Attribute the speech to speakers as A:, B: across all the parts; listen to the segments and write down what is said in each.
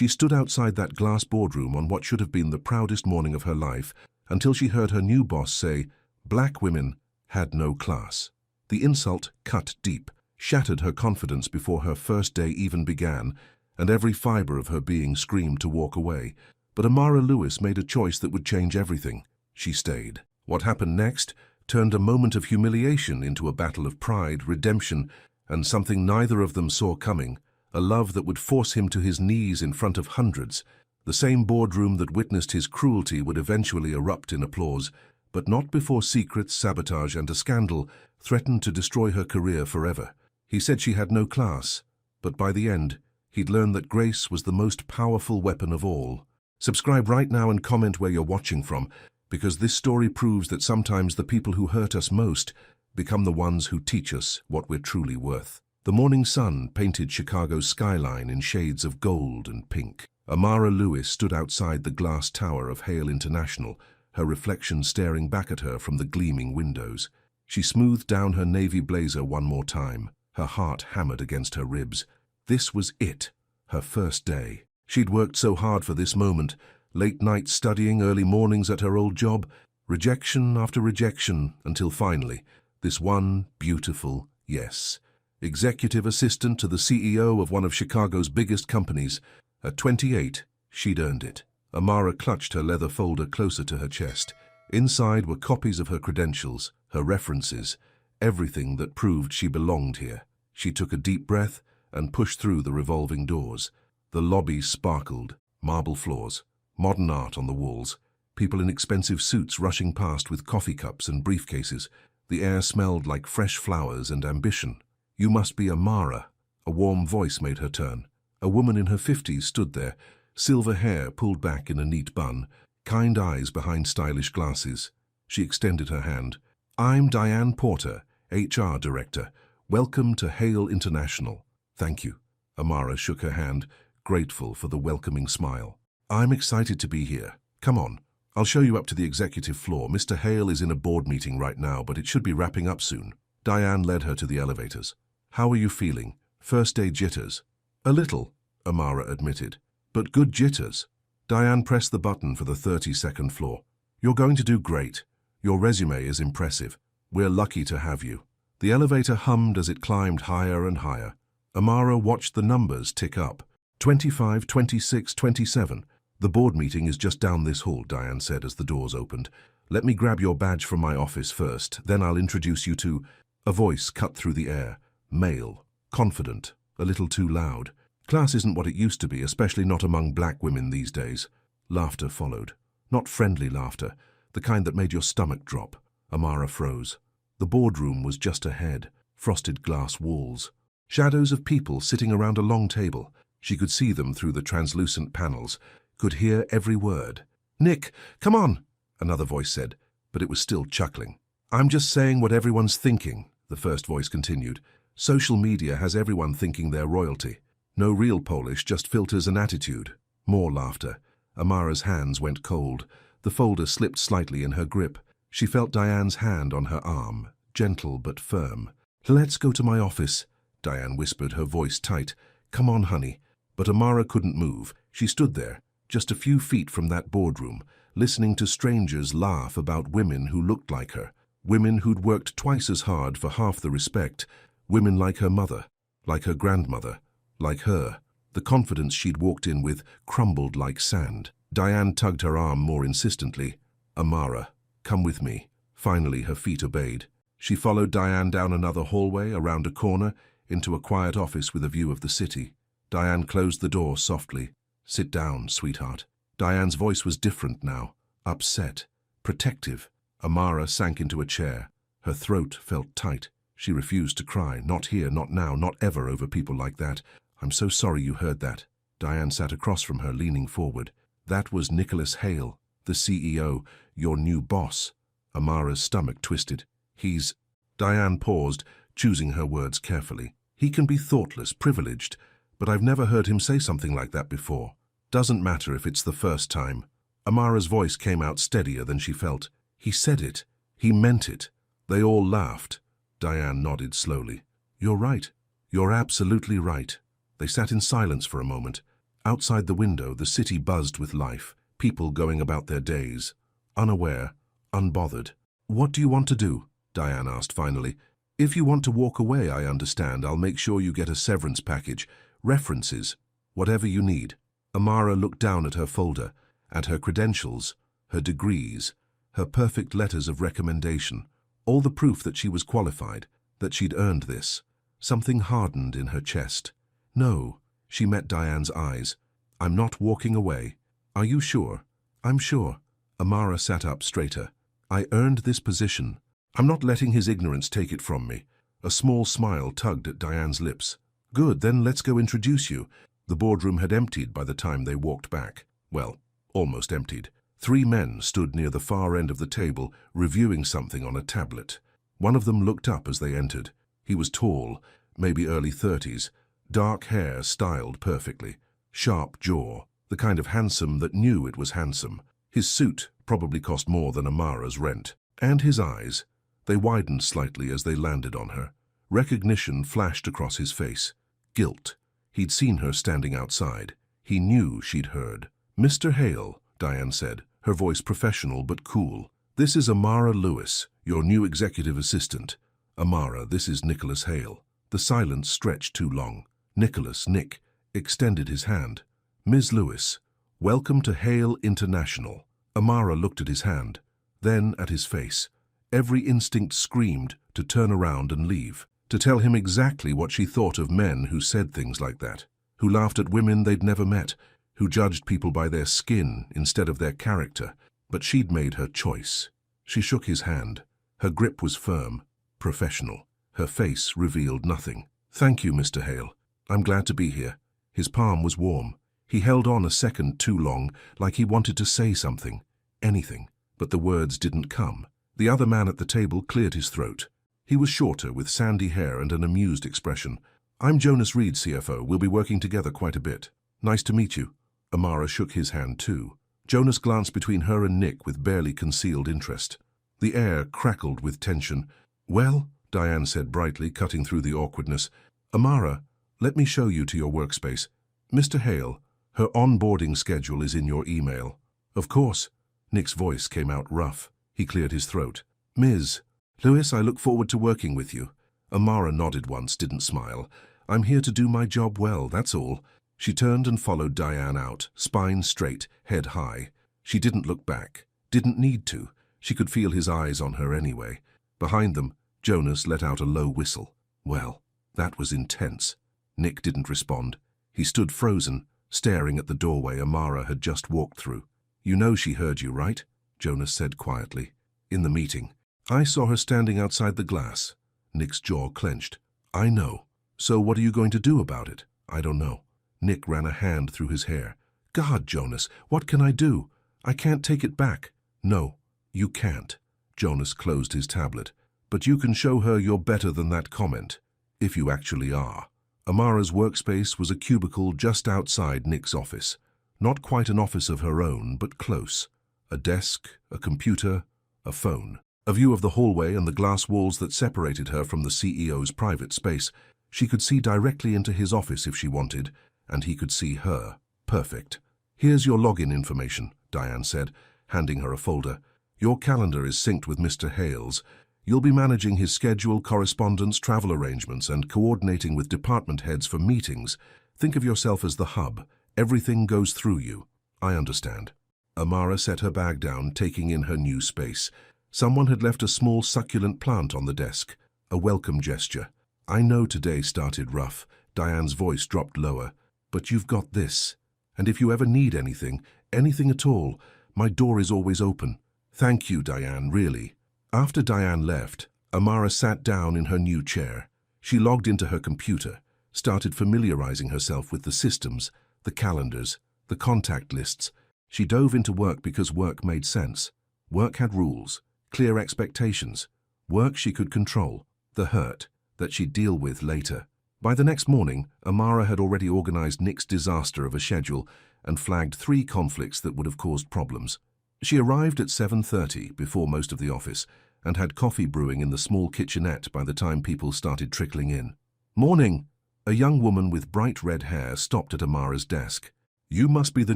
A: She stood outside that glass boardroom on what should have been the proudest morning of her life until she heard her new boss say, "Black women had no class." The insult cut deep, shattered her confidence before her first day even began, and every fiber of her being screamed to walk away. But Amara Lewis made a choice that would change everything. She stayed. What happened next turned a moment of humiliation into a battle of pride, redemption, and something neither of them saw coming, a love that would force him to his knees in front of hundreds. The same boardroom that witnessed his cruelty would eventually erupt in applause, but not before secrets, sabotage, and a scandal threatened to destroy her career forever. He said she had no class, but by the end, he'd learned that grace was the most powerful weapon of all. Subscribe right now and comment where you're watching from, because this story proves that sometimes the people who hurt us most become the ones who teach us what we're truly worth. The morning sun painted Chicago's skyline in shades of gold and pink. Amara Lewis stood outside the glass tower of Hale International, her reflection staring back at her from the gleaming windows. She smoothed down her navy blazer one more time, her heart hammered against her ribs. This was it, her first day. She'd worked so hard for this moment, late nights studying, early mornings at her old job, rejection after rejection, until finally, this one beautiful yes. Executive assistant to the CEO of one of Chicago's biggest companies. At 28, she'd earned it. Amara clutched her leather folder closer to her chest. Inside were copies of her credentials, her references, everything that proved she belonged here. She took a deep breath and pushed through the revolving doors. The lobby sparkled, marble floors, modern art on the walls, people in expensive suits rushing past with coffee cups and briefcases. The air smelled like fresh flowers and ambition. "You must be Amara," a warm voice made her turn. A woman in her 50s stood there, silver hair pulled back in a neat bun, kind eyes behind stylish glasses. She extended her hand. "I'm Diane Porter, HR Director. Welcome to Hale International." "Thank you." Amara shook her hand, grateful for the welcoming smile. "I'm excited to be here. Come on. I'll show you up to the executive floor. Mr. Hale is in a board meeting right now, but it should be wrapping up soon." Diane led her to the elevators. "How are you feeling? First day jitters?" "A little," Amara admitted. "But good jitters." Diane pressed the button for the 32nd floor. "You're going to do great. Your resume is impressive. We're lucky to have you." The elevator hummed as it climbed higher and higher. Amara watched the numbers tick up. 25, 26, 27. "The board meeting is just down this hall," Diane said as the doors opened. "Let me grab your badge from my office first, then I'll introduce you to—" A voice cut through the air. Male. Confident. A little too loud. "Class isn't what it used to be, especially not among black women these days." Laughter followed. Not friendly laughter, the kind that made your stomach drop. Amara froze. The boardroom was just ahead, frosted glass walls. Shadows of people sitting around a long table. She could see them through the translucent panels, could hear every word. "Nick, come on," another voice said, but it was still chuckling. "I'm just saying what everyone's thinking," the first voice continued. "Social media has everyone thinking they're royalty. No real Polish, just filters and attitude." More laughter. Amara's hands went cold. The folder slipped slightly in her grip. She felt Diane's hand on her arm, gentle but firm. "Let's go to my office," Diane whispered, her voice tight. "Come on, honey." But Amara couldn't move. She stood there, just a few feet from that boardroom, listening to strangers laugh about women who looked like her, women who'd worked twice as hard for half the respect, women like her mother, like her grandmother, like her. The confidence she'd walked in with crumbled like sand. Diane tugged her arm more insistently. "Amara, come with me." Finally, her feet obeyed. She followed Diane down another hallway, around a corner, into a quiet office with a view of the city. Diane closed the door softly. "Sit down, sweetheart." Diane's voice was different now, upset, protective. Amara sank into a chair. Her throat felt tight. She refused to cry. Not here, not now, not ever over people like that. "I'm so sorry you heard that." Diane sat across from her, leaning forward. "That was Nicholas Hale, the CEO, your new boss." Amara's stomach twisted. "He's—" Diane paused, choosing her words carefully. "He can be thoughtless, privileged, but I've never heard him say something like that before. Doesn't matter if it's the first time." Amara's voice came out steadier than she felt. "He said it. He meant it." They all laughed. Diane nodded slowly. "You're right. You're absolutely right." They sat in silence for a moment. Outside the window, the city buzzed with life, people going about their days, unaware, unbothered. "What do you want to do?" Diane asked finally. "If you want to walk away, I understand. I'll make sure you get a severance package, references, whatever you need." Amara looked down at her folder, at her credentials, her degrees, her perfect letters of recommendation, all the proof that she was qualified, that she'd earned this. Something hardened in her chest. "No," she met Diane's eyes. "I'm not walking away." "Are you sure?" "I'm sure." Amara sat up straighter. "I earned this position. I'm not letting his ignorance take it from me." A small smile tugged at Diane's lips. "Good, then let's go introduce you." The boardroom had emptied by the time they walked back. Well, almost emptied. 3 men stood near the far end of the table, reviewing something on a tablet. One of them looked up as they entered. He was tall, maybe early 30s, dark hair styled perfectly, sharp jaw, the kind of handsome that knew it was handsome. His suit probably cost more than Amara's rent. And his eyes. They widened slightly as they landed on her. Recognition flashed across his face. Guilt. He'd seen her standing outside. He knew she'd heard. "Mr. Hale," Diane said, her voice professional but cool. "This is Amara Lewis, your new executive assistant." "Amara, this is Nicholas Hale." The silence stretched too long. Nick, extended his hand. "Ms. Lewis, welcome to Hale International." Amara looked at his hand, then at his face. Every instinct screamed to turn around and leave, to tell him exactly what she thought of men who said things like that, who laughed at women they'd never met, who judged people by their skin instead of their character. But she'd made her choice. She shook his hand. Her grip was firm, professional. Her face revealed nothing. "Thank you, Mr. Hale. I'm glad to be here." His palm was warm. He held on a second too long, like he wanted to say something, anything, but the words didn't come. The other man at the table cleared his throat. He was shorter, with sandy hair and an amused expression. "I'm Jonas Reed, CFO. We'll be working together quite a bit." "Nice to meet you." Amara shook his hand too. Jonas glanced between her and Nick with barely concealed interest. The air crackled with tension. "Well," Diane said brightly, cutting through the awkwardness, "Amara, let me show you to your workspace. Mr. Hale, her onboarding schedule is in your email." "Of course." Nick's voice came out rough. He cleared his throat. "Ms. Lewis, I look forward to working with you." Amara nodded once, didn't smile. "I'm here to do my job well, that's all." She turned and followed Diane out, spine straight, head high. She didn't look back. Didn't need to. She could feel his eyes on her anyway. Behind them, Jonas let out a low whistle. Well, that was intense. Nick didn't respond. He stood frozen, staring at the doorway Amara had just walked through. "You know she heard you, right?" Jonas said quietly. "In the meeting. I saw her standing outside the glass." Nick's jaw clenched. "I know. So what are you going to do about it?" "I don't know." Nick ran a hand through his hair. "God, Jonas, what can I do? I can't take it back." "No, you can't." Jonas closed his tablet. "But you can show her you're better than that comment, if you actually are." Amara's workspace was a cubicle just outside Nick's office. Not quite an office of her own, but close. A desk, a computer, a phone. A view of the hallway and the glass walls that separated her from the CEO's private space. She could see directly into his office if she wanted, and he could see her. Perfect. "Here's your login information," Diane said, handing her a folder. "Your calendar is synced with Mr. Hale's. You'll be managing his schedule, correspondence, travel arrangements, and coordinating with department heads for meetings. Think of yourself as the hub. Everything goes through you." "I understand." Amara set her bag down, taking in her new space. Someone had left a small succulent plant on the desk. A welcome gesture. "I know today started rough." Diane's voice dropped lower. "But you've got this. And if you ever need anything at all, my door is always open." "Thank you, Diane, really." After Diane left, Amara sat down in her new chair. She logged into her computer, started familiarizing herself with the systems, the calendars, the contact lists. She dove into work because work made sense. Work had rules, clear expectations, work she could control, the hurt that she'd deal with later. By the next morning, Amara had already organized Nick's disaster of a schedule and flagged 3 conflicts that would have caused problems. She arrived at 7:30 before most of the office and had coffee brewing in the small kitchenette by the time people started trickling in. "Morning!" A young woman with bright red hair stopped at Amara's desk. You must be the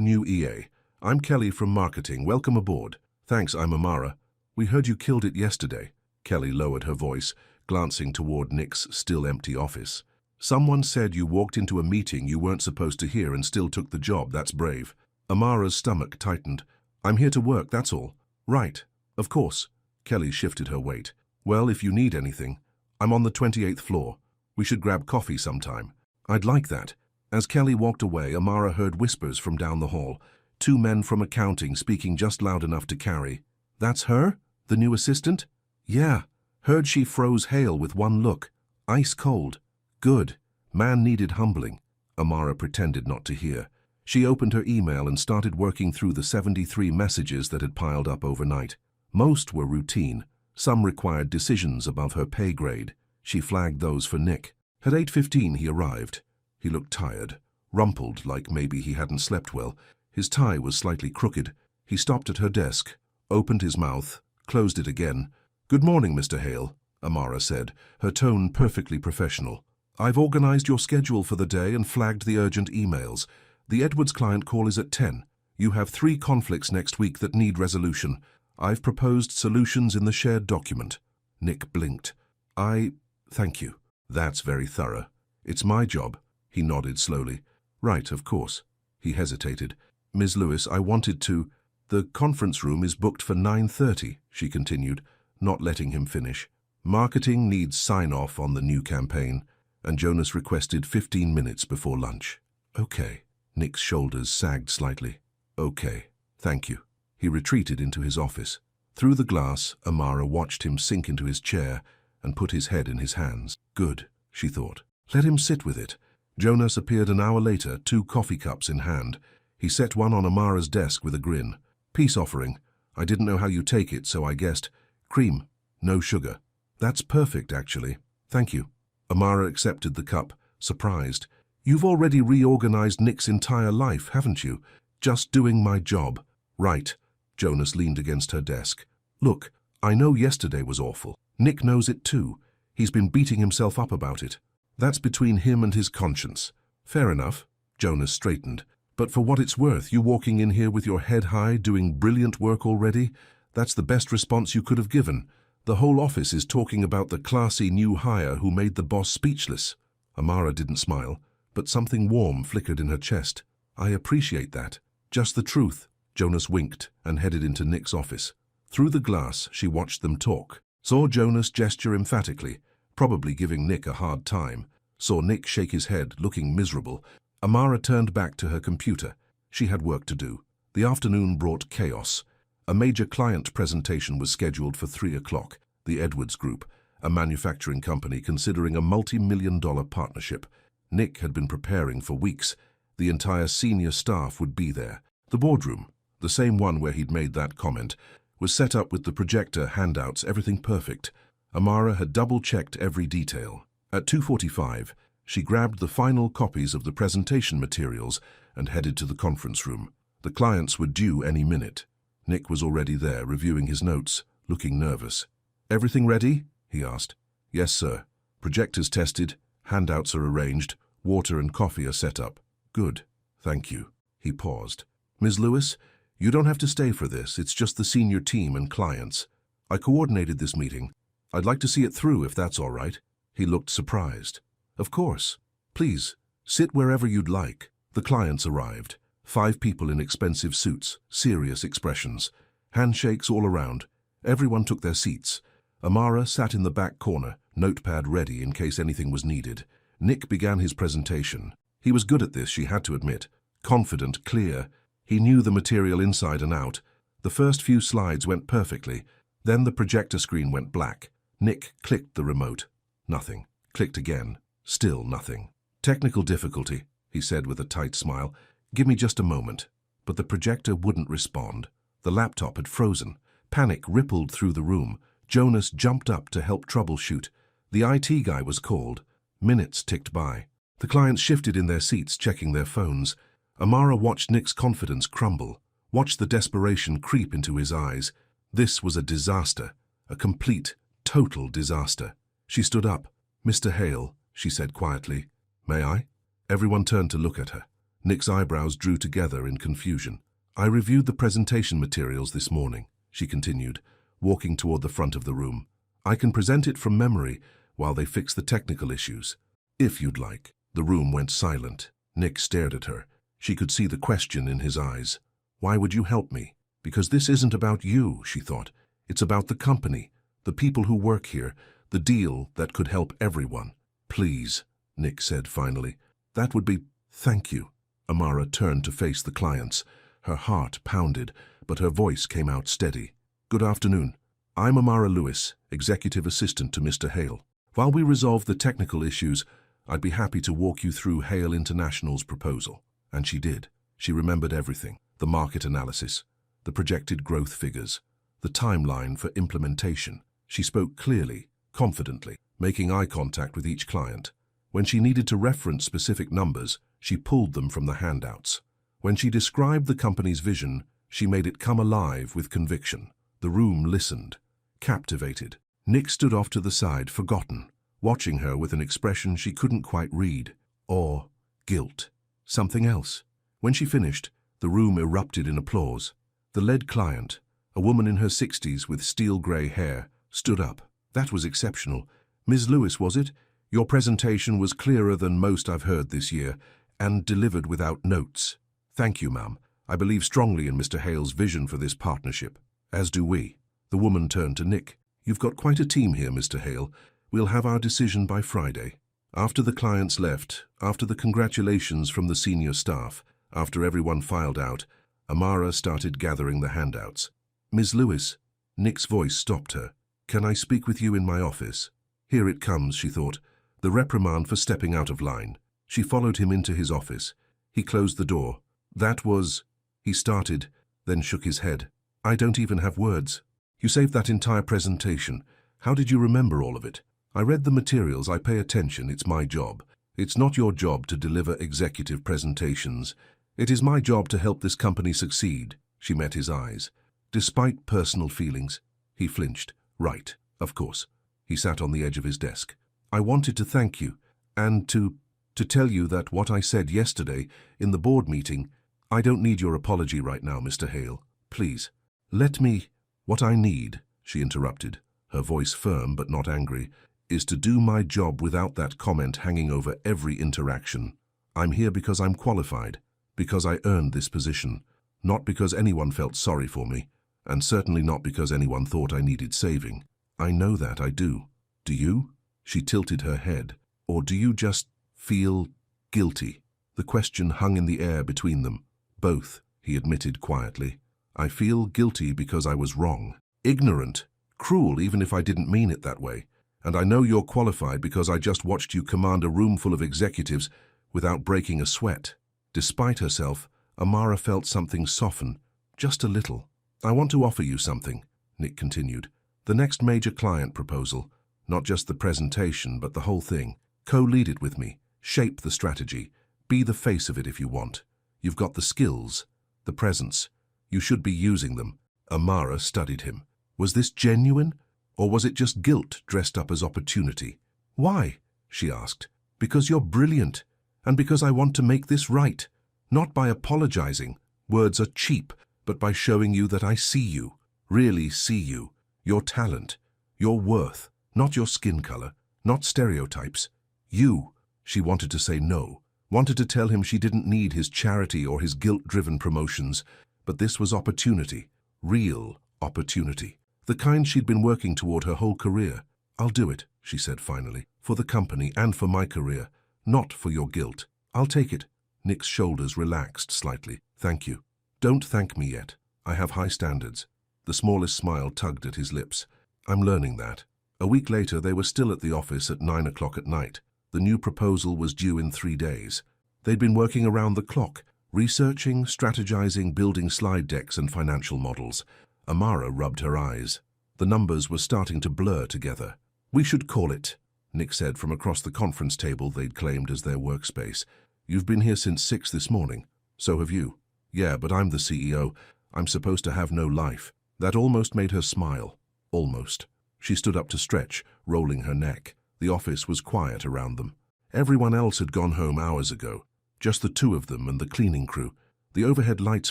A: new EA. I'm Kelly from marketing. Welcome aboard. Thanks, I'm Amara. We heard you killed it yesterday. Kelly lowered her voice, glancing toward Nick's still empty office. Someone said you walked into a meeting you weren't supposed to hear and still took the job. That's brave. Amara's stomach tightened. I'm here to work, that's all. Right. Of course. Kelly shifted her weight. Well, if you need anything. I'm on the 28th floor. We should grab coffee sometime. I'd like that. As Kelly walked away, Amara heard whispers from down the hall. Two men from accounting speaking just loud enough to carry. That's her? The new assistant? Yeah. Heard she froze Hale with one look. Ice cold. Good. Man needed humbling. Amara pretended not to hear. She opened her email and started working through the 73 messages that had piled up overnight. Most were routine. Some required decisions above her pay grade. She flagged those for Nick. At 8:15 he arrived. He looked tired, rumpled like maybe he hadn't slept well. His tie was slightly crooked. He stopped at her desk, opened his mouth, closed it again. Good morning, Mr. Hale, Amara said, her tone perfectly professional. I've organized your schedule for the day and flagged the urgent emails. The Edwards client call is at 10. You have 3 conflicts next week that need resolution. I've proposed solutions in the shared document. Nick blinked. Thank you. That's very thorough. It's my job. He nodded slowly. Right, of course. He hesitated. Ms. Lewis, I wanted to... The conference room is booked for 9:30, she continued, not letting him finish. Marketing needs sign-off on the new campaign, and Jonas requested 15 minutes before lunch. Okay. Nick's shoulders sagged slightly. Okay, thank you. He retreated into his office. Through the glass, Amara watched him sink into his chair and put his head in his hands. Good, she thought. Let him sit with it. Jonas appeared an hour later, 2 coffee cups in hand. He set one on Amara's desk with a grin. Peace offering. I didn't know how you take it, so I guessed. Cream, no sugar. That's perfect, actually. Thank you. Amara accepted the cup, surprised. You've already reorganized Nick's entire life, haven't you? Just doing my job. Right. Jonas leaned against her desk. Look, I know yesterday was awful. Nick knows it too. He's been beating himself up about it. That's between him and his conscience. Fair enough. Jonas straightened. But for what it's worth, you walking in here with your head high, doing brilliant work already? That's the best response you could have given. The whole office is talking about the classy new hire who made the boss speechless. Amara didn't smile, but something warm flickered in her chest. I appreciate that. Just the truth. Jonas winked and headed into Nick's office. Through the glass, she watched them talk. Saw Jonas gesture emphatically, probably giving Nick a hard time. Saw Nick shake his head, looking miserable. Amara turned back to her computer. She had work to do. The afternoon brought chaos. A major client presentation was scheduled for 3 o'clock. The Edwards Group, a manufacturing company considering a multi-million-dollar partnership. Nick had been preparing for weeks. The entire senior staff would be there. The boardroom, the same one where he'd made that comment, was set up with the projector, handouts, everything perfect. Amara had double-checked every detail. At 2:45, she grabbed the final copies of the presentation materials and headed to the conference room. The clients were due any minute. Nick was already there, reviewing his notes, looking nervous. Everything ready? He asked. Yes, sir. Projectors tested, handouts are arranged, water and coffee are set up. Good. Thank you. He paused. Ms. Lewis, you don't have to stay for this. It's just the senior team and clients. I coordinated this meeting. I'd like to see it through if that's all right. He looked surprised. Of course. Please, sit wherever you'd like. The clients arrived. 5 people in expensive suits, serious expressions. Handshakes all around. Everyone took their seats. Amara sat in the back corner, notepad ready in case anything was needed. Nick began his presentation. He was good at this, she had to admit. Confident, clear. He knew the material inside and out. The first few slides went perfectly. Then the projector screen went black. Nick clicked the remote. Nothing. Clicked again. Still nothing. Technical difficulty, he said with a tight smile. Give me just a moment. But the projector wouldn't respond. The laptop had frozen. Panic rippled through the room. Jonas jumped up to help troubleshoot. The IT guy was called. Minutes ticked by. The clients shifted in their seats, checking their phones. Amara watched Nick's confidence crumble, watched the desperation creep into his eyes. This was a disaster, a complete, total disaster. She stood up. Mr. Hale, she said quietly. May I? Everyone turned to look at her. Nick's eyebrows drew together in confusion. I reviewed the presentation materials this morning, she continued, walking toward the front of the room. I can present it from memory while they fix the technical issues. If you'd like. The room went silent. Nick stared at her. She could see the question in his eyes. Why would you help me? Because this isn't about you, she thought. It's about the company, the people who work here, the deal that could help everyone. Please, Nick said finally. That would be... Thank you. Amara turned to face the clients. Her heart pounded, but her voice came out steady. Good afternoon. I'm Amara Lewis, Executive Assistant to Mr. Hale. While we resolve the technical issues, I'd be happy to walk you through Hale International's proposal. And she did. She remembered everything. The market analysis, the projected growth figures, the timeline for implementation. She spoke clearly, confidently, making eye contact with each client. When she needed to reference specific numbers, she pulled them from the handouts. When she described the company's vision, she made it come alive with conviction. The room listened, captivated. Nick stood off to the side, forgotten, watching her with an expression she couldn't quite read. Awe, guilt, something else. When she finished, the room erupted in applause. The lead client, a woman in her 60s with steel-grey hair, stood up. That was exceptional. Ms. Lewis, was it? Your presentation was clearer than most I've heard this year, and delivered without notes. Thank you, ma'am. I believe strongly in Mr. Hale's vision for this partnership. As do we. The woman turned to Nick. You've got quite a team here, Mr. Hale. We'll have our decision by Friday. After the clients left, after the congratulations from the senior staff, after everyone filed out, Amara started gathering the handouts. Ms. Lewis, Nick's voice stopped her. Can I speak with you in my office? Here it comes, she thought. The reprimand for stepping out of line. She followed him into his office. He closed the door. That was... He started, then shook his head. I don't even have words. You saved that entire presentation. How did you remember all of it? I read the materials, I pay attention, it's my job. It's not your job to deliver executive presentations. It is my job to help this company succeed. She met his eyes. Despite personal feelings, he flinched. Right, of course. He sat on the edge of his desk. I wanted to thank you, and to tell you that what I said yesterday in the board meeting, I don't need your apology right now, Mr. Hale. Please, let me... What I need, she interrupted, her voice firm but not angry, is to do my job without that comment hanging over every interaction. I'm here because I'm qualified, because I earned this position, not because anyone felt sorry for me, and certainly not because anyone thought I needed saving. I know that, I do. Do you? She tilted her head. Or do you just feel guilty? The question hung in the air between them. Both, he admitted quietly. I feel guilty because I was wrong. Ignorant, cruel even if I didn't mean it that way. And I know you're qualified because I just watched you command a room full of executives without breaking a sweat. Despite herself, Amara felt something soften, just a little. I want to offer you something, Nick continued. The next major client proposal, not just the presentation but the whole thing. Co-lead it with me, shape the strategy, be the face of it if you want. You've got the skills, the presence. You should be using them. Amara studied him. Was this genuine, or was it just guilt dressed up as opportunity? Why? She asked. Because you're brilliant, and because I want to make this right. Not by apologizing. Words are cheap, but by showing you that I see you, really see you, your talent, your worth, not your skin color, not stereotypes. You. She wanted to say no, wanted to tell him she didn't need his charity or his guilt-driven promotions, but this was opportunity, real opportunity, the kind she'd been working toward her whole career. I'll do it, she said finally, for the company and for my career, not for your guilt. I'll take it. Nick's shoulders relaxed slightly. Thank you. Don't thank me yet. I have high standards. The smallest smile tugged at his lips. I'm learning that. A week later, they were still at the office at 9 o'clock at night. The new proposal was due in 3 days. They'd been working around the clock, researching, strategizing, building slide decks and financial models. Amara rubbed her eyes. The numbers were starting to blur together. We should call it, Nick said from across the conference table they'd claimed as their workspace. You've been here since 6 this morning. So have you. Yeah, but I'm the CEO. I'm supposed to have no life. That almost made her smile. Almost. She stood up to stretch, rolling her neck. The office was quiet around them. Everyone else had gone home hours ago. Just the two of them and the cleaning crew. The overhead lights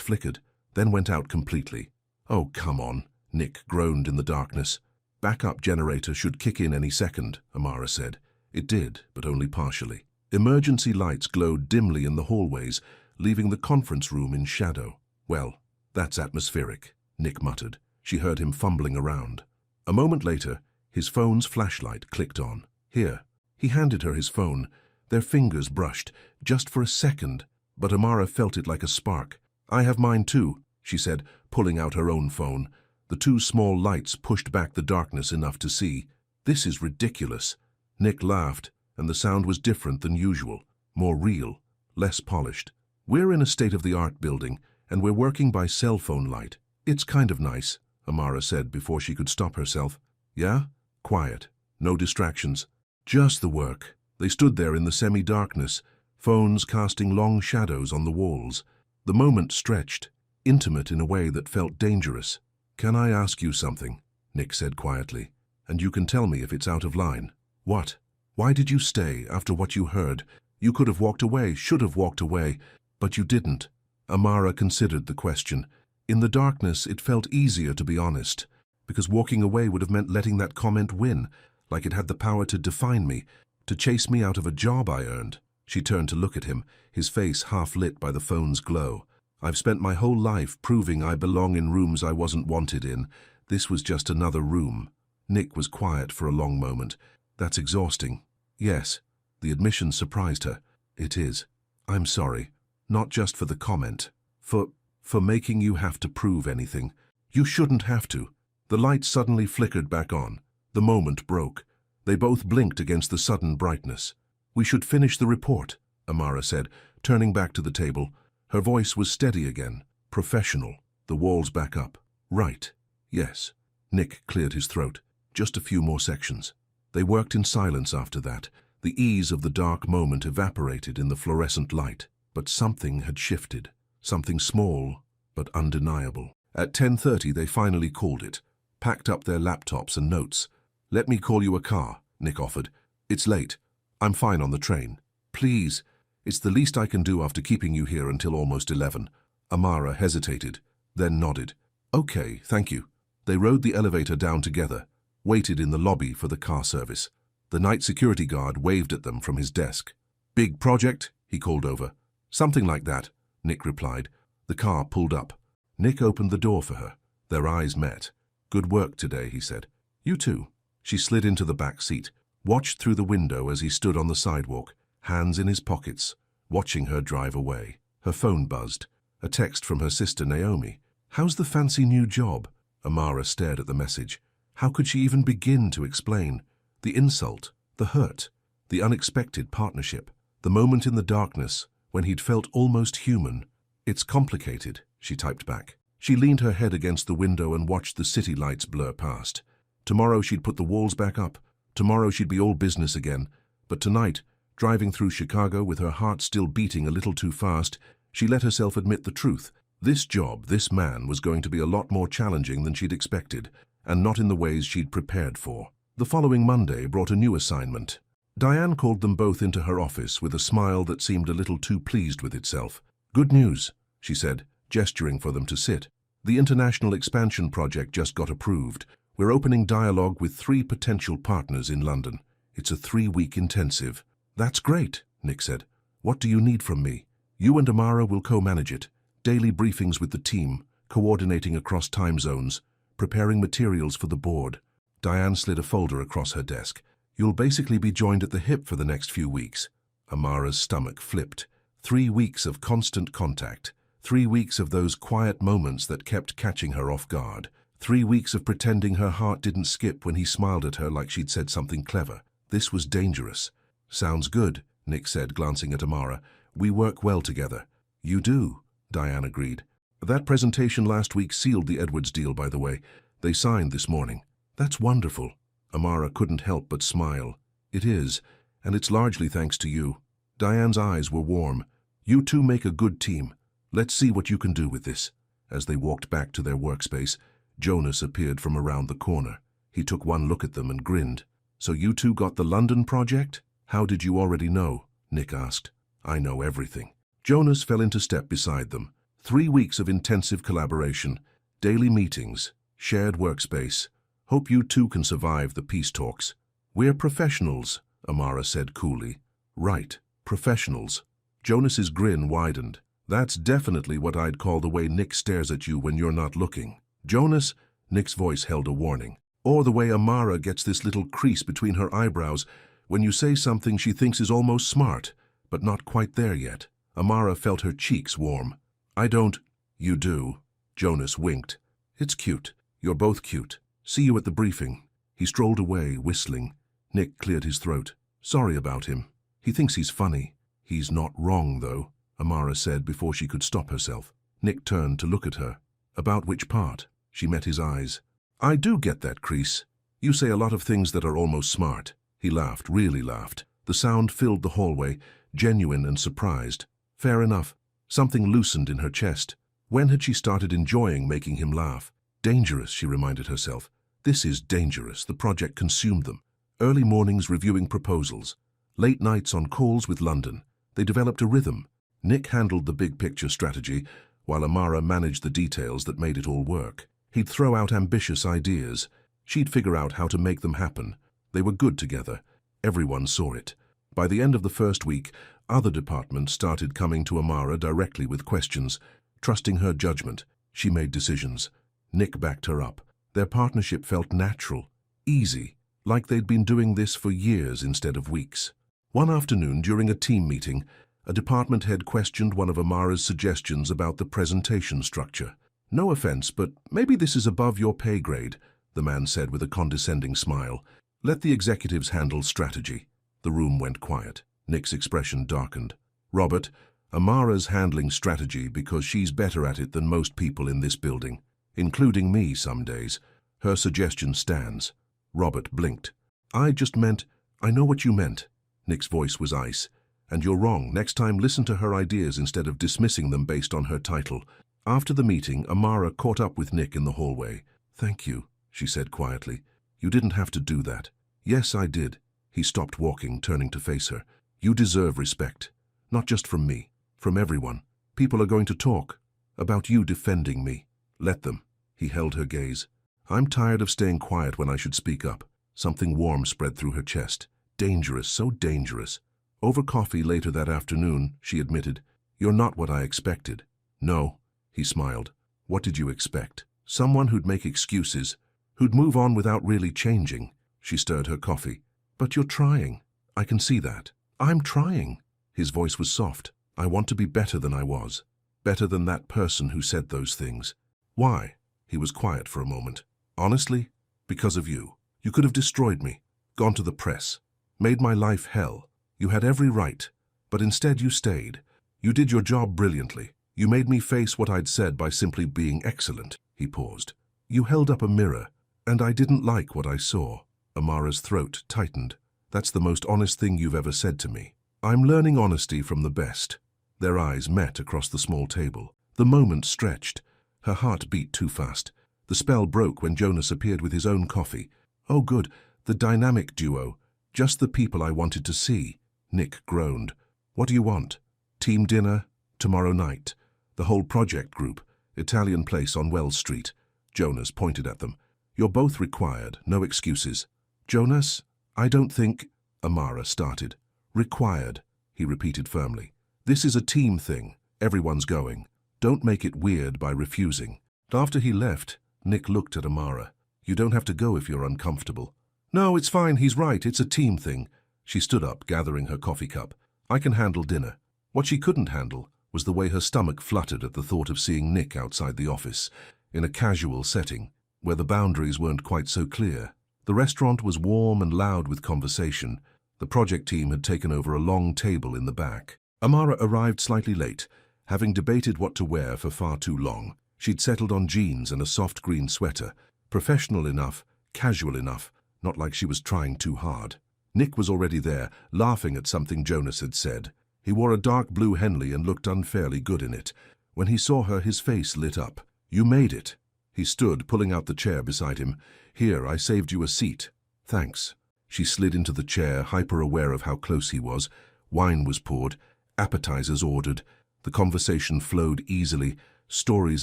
A: flickered, then went out completely. "Oh, come on," Nick groaned in the darkness. "Backup generator should kick in any second," Amara said. It did, but only partially. Emergency lights glowed dimly in the hallways, leaving the conference room in shadow. "Well, that's atmospheric," Nick muttered. She heard him fumbling around. A moment later, his phone's flashlight clicked on. "Here." He handed her his phone. Their fingers brushed, just for a second, but Amara felt it like a spark. "I have mine too," she said, pulling out her own phone. The two small lights pushed back the darkness enough to see. "This is ridiculous." Nick laughed, and the sound was different than usual, more real, less polished. "We're in a state-of-the-art building, and we're working by cell phone light. It's kind of nice," Amara said before she could stop herself. "Yeah?" Quiet. No distractions. Just the work. They stood there in the semi-darkness, phones casting long shadows on the walls. The moment stretched, intimate in a way that felt dangerous. "Can I ask you something?" Nick said quietly. "And you can tell me if it's out of line." "What?" "Why did you stay after what you heard? You could have walked away, should have walked away, but you didn't." Amara considered the question. In the darkness, it felt easier to be honest, because walking away would have meant letting that comment win, like it had the power to define me, to chase me out of a job I earned. She turned to look at him, his face half lit by the phone's glow. "I've spent my whole life proving I belong in rooms I wasn't wanted in. This was just another room." Nick was quiet for a long moment. "That's exhausting." "Yes." The admission surprised her. "It is. I'm sorry. Not just for the comment. For making you have to prove anything. You shouldn't have to." The light suddenly flickered back on. The moment broke. They both blinked against the sudden brightness. "We should finish the report," Amara said, turning back to the table. Her voice was steady again, professional, the walls back up. "Right. Yes." Nick cleared his throat. "Just a few more sections." They worked in silence after that. The ease of the dark moment evaporated in the fluorescent light. But something had shifted. Something small, but undeniable. At 10:30 they finally called it, packed up their laptops and notes. "Let me call you a car," Nick offered. "It's late. I'm fine on the train." "Please. It's the least I can do after keeping you here until almost 11. Amara hesitated, then nodded. "Okay, thank you." They rode the elevator down together, waited in the lobby for the car service. The night security guard waved at them from his desk. "Big project?" he called over. "Something like that," Nick replied. The car pulled up. Nick opened the door for her. Their eyes met. "Good work today," he said. "You too." She slid into the back seat, watched through the window as he stood on the sidewalk, hands in his pockets, watching her drive away. Her phone buzzed. A text from her sister Naomi. "How's the fancy new job?" Amara stared at the message. How could she even begin to explain? The insult, the hurt, the unexpected partnership, the moment in the darkness when he'd felt almost human. "It's complicated," she typed back. She leaned her head against the window and watched the city lights blur past. Tomorrow she'd put the walls back up. Tomorrow she'd be all business again. But tonight, driving through Chicago with her heart still beating a little too fast, she let herself admit the truth. This job, this man, was going to be a lot more challenging than she'd expected, and not in the ways she'd prepared for. The following Monday brought a new assignment. Diane called them both into her office with a smile that seemed a little too pleased with itself. "Good news," she said, gesturing for them to sit. "The international expansion project just got approved. We're opening dialogue with 3 potential partners in London. It's a 3-week intensive." "That's great," Nick said. "What do you need from me?" "You and Amara will co-manage it. Daily briefings with the team, coordinating across time zones, preparing materials for the board." Diane slid a folder across her desk. "You'll basically be joined at the hip for the next few weeks." Amara's stomach flipped. 3 weeks of constant contact. 3 weeks of those quiet moments that kept catching her off guard. 3 weeks of pretending her heart didn't skip when he smiled at her like she'd said something clever. This was dangerous. "Sounds good," Nick said, glancing at Amara. "We work well together." "You do," Diane agreed. "That presentation last week sealed the Edwards deal, by the way. They signed this morning." "That's wonderful." Amara couldn't help but smile. "It is, and it's largely thanks to you." Diane's eyes were warm. "You two make a good team. Let's see what you can do with this." As they walked back to their workspace, Jonas appeared from around the corner. He took one look at them and grinned. "So you two got the London project?" "How did you already know?" Nick asked. "I know everything." Jonas fell into step beside them. 3 weeks of intensive collaboration, daily meetings, shared workspace. Hope you two can survive the peace talks. We're professionals, Amara said coolly. Right, professionals. Jonas's grin widened. That's definitely what I'd call the way Nick stares at you when you're not looking. Jonas, Nick's voice held a warning. Or the way Amara gets this little crease between her eyebrows when you say something she thinks is almost smart, but not quite there yet. Amara felt her cheeks warm. I don't. You do. Jonas winked. It's cute. You're both cute. See you at the briefing. He strolled away, whistling. Nick cleared his throat. Sorry about him. He thinks he's funny. He's not wrong, though, Amara said before she could stop herself. Nick turned to look at her. About which part? She met his eyes. I do get that, crease. You say a lot of things that are almost smart. He laughed, really laughed. The sound filled the hallway, genuine and surprised. Fair enough. Something loosened in her chest. When had she started enjoying making him laugh? Dangerous, she reminded herself. This is dangerous. The project consumed them. Early mornings reviewing proposals. Late nights on calls with London. They developed a rhythm. Nick handled the big picture strategy, while Amara managed the details that made it all work. He'd throw out ambitious ideas. She'd figure out how to make them happen. They were good together. Everyone saw it. By the end of the first week, other departments started coming to Amara directly with questions. Trusting her judgment, she made decisions. Nick backed her up. Their partnership felt natural, easy, like they'd been doing this for years instead of weeks. One afternoon, during a team meeting, a department head questioned one of Amara's suggestions about the presentation structure. No offense, but maybe this is above your pay grade, the man said with a condescending smile. Let the executives handle strategy. The room went quiet. Nick's expression darkened. Robert, Amara's handling strategy because she's better at it than most people in this building, including me some days. Her suggestion stands. Robert blinked. I just meant, I know what you meant. Nick's voice was ice. And you're wrong. Next time listen to her ideas instead of dismissing them based on her title. After the meeting, Amara caught up with Nick in the hallway. Thank you, she said quietly. You didn't have to do that. Yes, I did. He stopped walking, turning to face her. You deserve respect. Not just from me, from everyone. People are going to talk about you defending me. Let them. He held her gaze. I'm tired of staying quiet when I should speak up. Something warm spread through her chest. Dangerous, so dangerous. Over coffee later that afternoon, she admitted, You're not what I expected. No, he smiled. What did you expect? Someone who'd make excuses, who'd move on without really changing. She stirred her coffee. But you're trying. I can see that. I'm trying. His voice was soft. I want to be better than I was. Better than that person who said those things. Why? He was quiet for a moment. Honestly, because of you. You could have destroyed me, gone to the press, made my life hell. You had every right, but instead you stayed. You did your job brilliantly. You made me face what I'd said by simply being excellent. He paused. You held up a mirror, and I didn't like what I saw. Amara's throat tightened. That's the most honest thing you've ever said to me. I'm learning honesty from the best. Their eyes met across the small table. The moment stretched. Her heart beat too fast. The spell broke when Jonas appeared with his own coffee. Oh good, the dynamic duo. Just the people I wanted to see. Nick groaned. What do you want? Team dinner? Tomorrow night. The whole project group. Italian place on Wells Street. Jonas pointed at them. You're both required, no excuses. Jonas, I don't think... Amara started. Required, he repeated firmly. This is a team thing. Everyone's going. Don't make it weird by refusing. After he left, Nick looked at Amara. You don't have to go if you're uncomfortable. No, it's fine, he's right, it's a team thing. She stood up, gathering her coffee cup. I can handle dinner. What she couldn't handle was the way her stomach fluttered at the thought of seeing Nick outside the office, in a casual setting, where the boundaries weren't quite so clear. The restaurant was warm and loud with conversation. The project team had taken over a long table in the back. Amara arrived slightly late, having debated what to wear for far too long. She'd settled on jeans and a soft green sweater, professional enough, casual enough, not like she was trying too hard. Nick was already there, laughing at something Jonas had said. He wore a dark blue Henley and looked unfairly good in it. When he saw her, his face lit up. You made it. He stood, pulling out the chair beside him. Here, I saved you a seat. Thanks. She slid into the chair, hyper-aware of how close he was. Wine was poured, appetizers ordered. The conversation flowed easily, stories